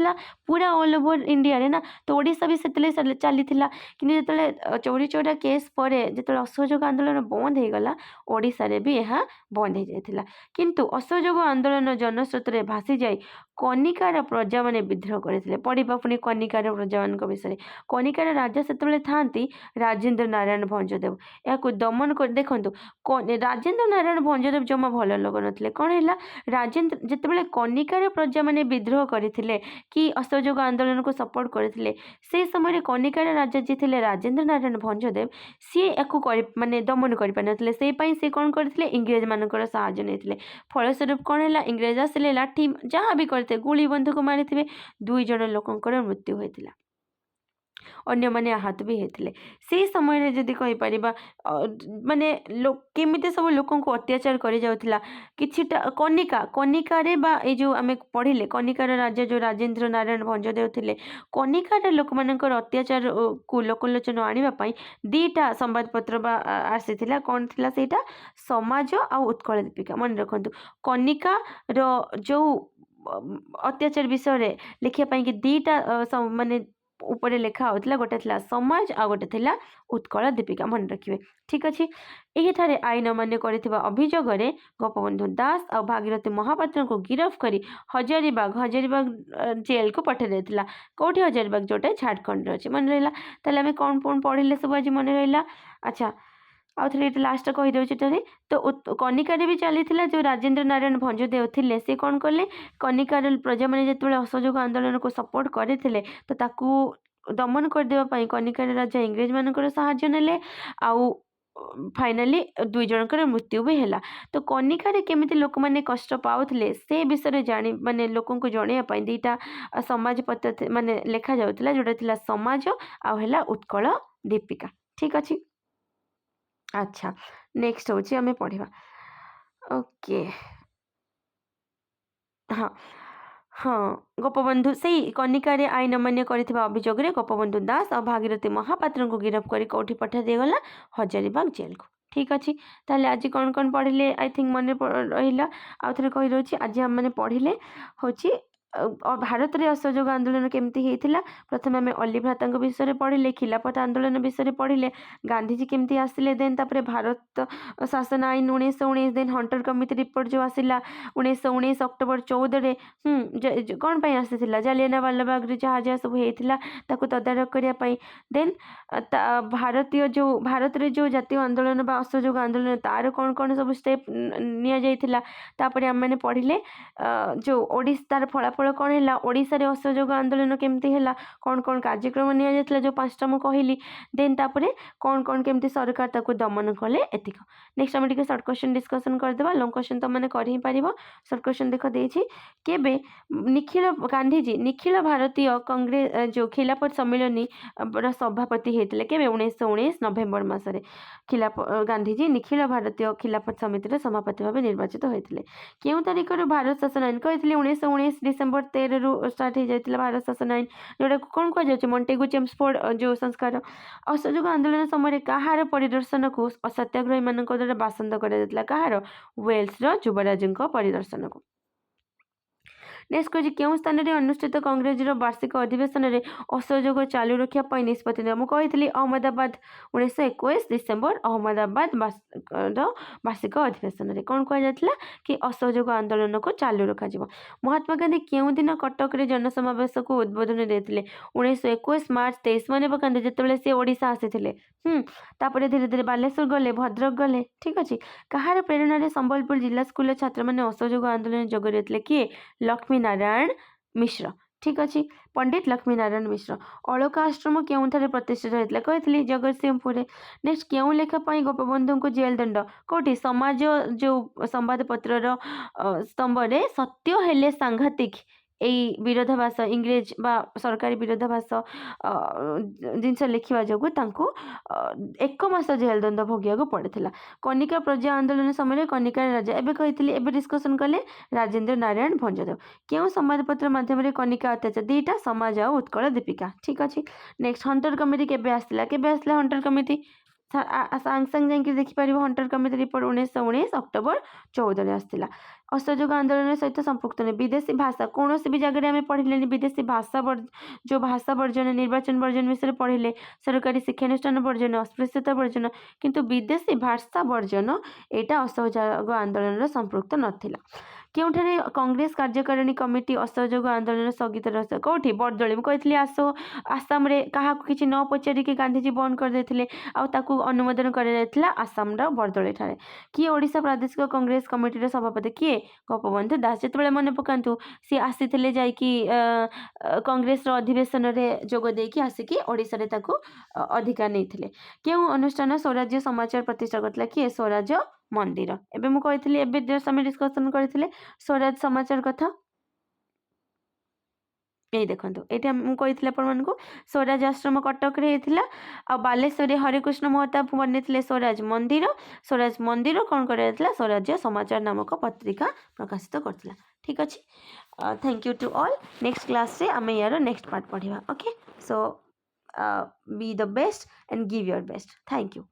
पूरा ऑल ओवर इंडिया रे ना, तो ओडिशा भी से चली कि जो चोरी चोरा केस पर जो असहयोग आंदोलन बंद हो गला ओडिशा रे भी यह बंद हो जाता। किंतु असहयोग आंदोलन जनस्रोत में भासी जाए कनिकार प्रजा माने विद्रोह करते। पढ़ा पुणी कनिकार प्रजा मान विषय कनिकार राजा से था राजेन्द्र नारायण भंजदेव या दमन कर देखु राजेन्द्र नारायण भंजदेव जमा भल लोक नथिले। कौन है राजेन्द्र जितेबाला कनिकार प्रजा माने विद्रोह करते कि असहयोग आंदोलन को सपोर्ट करते से समय कनिकार राजा जी थे राजेन्द्र नारायण भंजदेव सी माने दमन कर से कौन करते इंग्रेज मानकर साहाय्य नहीं। फलस्वरूप कौन है इंग्रेज आसिले लाठी जहाँ भी करते गुली बंधुक मारी 2 जन लोकंकर मृत्यु होता। अन्य माने आहत भी होते से समय जदि कहीपर माने केमिति सब लोक को अत्याचार कर जाउथिला किछिटा कनिका कनिकार बा ए जो आमे पढ़िले कनिकार राजा जो राजेन्द्र नारायण भंजदेव थिले कनिकार लोक मानकर अत्याचार को लोकलोचन आनिबा पई 2टा संवादपत्र बा आसीथिला। कौन थिला सेटा समाज आ उत्कल दीपिका मन रखंतु कनिका रो जो अत्याचार विषय रे लिखिया पई कि 2टा माने ऊपर लिखा होता गोटे थिला समाज आ गोटे थिला उत्कल दीपिका मन रखिए। ठीक अच्छे। यही आईन मान्य कर अभियोग गोपबंधु दास और भागीरथी महापात्र को गिरफ्त कर हजारीबाग जेल को पठे देता। कौटी हजारीबाग जोटा झारखंड अच्छे मन रहा। ताले आम कौन कौन पढ़ले सब आज मन रहा। अच्छा आउ थे लास्ट कहीदे तो कनिकार भी चली जो राजेन्द्र नारायण भंजदेव थे से कौन कले कनिकार प्रजा मैंने जो असहयोग आंदोलन को सपोर्ट करते तो ताकू दमन करदेवाई कनिकार राजा इंग्रेज मानकर साहाय्य नेले आउ फाइनाली 2 जनकर मृत्यु भी है। तो कनिकार केमिति लोक माने कष्ट पाउथिले से विषय जानी माने लोक को जणैया 2टा समाज पत्र माने लेखा जाउथिला जोटा थिला समाज आ हैला उत्कल दीपिका। ठीक अच्छे। अच्छा नेक्स्ट होची हमें पढ़िबा। ओके हाँ हाँ गोपबंधु से कनिकार आईन मान्य करथिबा अभियोग रे गोपबंधु दास और भागीरथी महापात्र को गिरफ्त कर कौटी पठा दिगला हजारीबाग जेल को। ठीक अच्छे। ताले आज कौन कौन पढ़िले आई थिंक मन रहा। आउ थे कही रोची आज हम मैंने पढ़िले होची भारत रे असहयोग आंदोलन केमती हेतिला प्रथम आमे अली भ्रातांक विषय पढ़िले खिलाफत आंदोलन विषय पढ़िले गांधीजी केमती आसिले देन तापरे भारत शासन आईन 1919 देन हंटर कमिटी रिपोर्ट जो आसिला 1919 अक्टोबर 14 रे कौन पई आसिथिला जालियानवाला बाग रे जहाँ जहाँ सब हेतिला ताकू तदारक करिया पई देन भारत रे जो जातीय आंदोलन बा असहयोग आंदोलन तार कौन कौन सब स्टेप निया जाइथिला तापरे हम माने पढ़िले जो ओडिशार फलाफल कौन है ओडिशा रे असहयोग आंदोलन केमती है कौन कौन कार्यक्रम निया जाइथिला जो पांचटा मु कहली देन तापरे कौन कौन केमती सरकार ताकू दमन कले एतिक नेक्स्ट हम टिके शॉर्ट क्वेश्चन डिस्कशन करदेबा लॉन्ग क्वेश्चन तो माने कर ही पारिबो शॉर्ट क्वेश्चन देख देछि केबे निखिल गांधीजी निखिल भारतीय कांग्रेस जो खिलाफत सम्मेलनी सभापति हेतिले केबे 1919 नवेम्बर मासरे गांधीजी निखिल भारतीय खिलाफत समिति सभापति भाव निर्वाचित होते क्यों तारीख भारत शासन आईन कही 1919 डिसेम्बर 13 रु स्टार्ट हो जाता भारत शासन आईन जोटा कौन कहुच्छे मॉन्टेगू चेम्सफोर्ड जो संस्कार असहयोग आंदोलन समय कहार परिदर्शन को सत्याग्रही मान द्वारा बासंद कर कहार वेल्स युवराज परिदर्शन को नेक्स्ट कह क्यों स्थान में अनुष्ठित कांग्रेस वार्षिक अधिवेशन में असहयोग चालू रखापी निष्पत्ति ने मुझे अहमदाबाद 1921 डिसेम्बर अहमदाबाद वार्षिक अधिवेशन में कौन कहुला कि असहयोग आंदोलन को चालू रखा महात्मा गांधी क्यों दिन कटक रे जनसमावेश को उद्बोधन देते 1921 मार्च 23 मन पकाते जिते सी ओडिशा आसी तापर धीरे धीरे बालेश्वर गले भद्रक गले ठीक अच्छे कहार प्रेरणा संबलपुर जिला स्कूल छात्र मैंने असहयोग आंदोलन जोग देते किए लक्ष्मी नारायण मिश्र ठीक अच्छे पंडित लक्ष्मी नारायण मिश्र अलका आश्रम क्यों प्रतिष्ठित होता कही जगतसिंहपुर नेक्स्ट क्यों लेखापी गोपबंधु को जेल दंड कौटी समाज जो संवादपत्र स्तंभ में सत्य हेले सांघातिक यही विरोधाभास इंग्रेज बा सरकारी विरोधाभास जिनस लिखा जो एक मास जेल दंड भोगिया पड़ता कनिका प्रजा आंदोलन समय कनिका राजा एवं कही डिस्कसन कले राजेंद्र नारायण भंजदेव क्यों संवादपत्र मध्यम कनिका अत्याचार दीटा समाज आ उत्कल दीपिका ठीक अच्छे नेक्स्ट हंटर कमिटी केबे आसला हंटर कमिटी सांग सांग जाकि देखिपर हंटर कमिटी रिपोर्ट 1919 अक्टोबर 14 आसला असहयोग आंदोलन सहित संपुक्त नहीं विदेशी भाषा कौन भी जगह आम पढ़ले विदेशी भाषा जो भाषा वर्जन निर्वाचन वर्जन विषय पढ़ले सरकारी शिक्षानुष्ठान वर्जन अस्पृश्यता वर्जन किंतु विदेशी भाषा वर्जन यहाँ असहयोग आंदोलन संपुक्त नाला क्योंठारे कांग्रेस कार्यकारिणी कमिटी असहयोग आंदोलन स्थगित रह कौटी बरदली मुझे आसाम क्या किसी न पचारिक गांधीजी बंद करदे आकू अनुमोदन कर आसाम बरदली ठारे किए ओडिशा प्रादेशिक कांग्रेस कमिटी सभापति किए गोपबंधु दास जो मन पकातु सी आसी कांग्रेस अधिवेशन में जोगदेकी आसिकी ओडिशा रे ताकू अधिकार नहीं क्यों अनुष्ठान स्वराज्य समाचार प्रतिष्ठा करता किए स्वराज मंदिर एबे मु कहितली एबे जस्ट हम डिस्कशन करथिले स्वराज समाचार कथा यही देखो ये मुझे अपन को स्वराज आश्रम कटक रे हेतिला आ बालेश्वर हरिकृष्ण महताब बनते स्वराज मंदिर कौन कर स्वराज्य समाचार नामक पत्रिका प्रकाशित करथिला ठीक अच्छे thank you to all next class रे आमे यार नेक्स्ट पार्ट पढ़िबा okay so be the best and give your best thank you.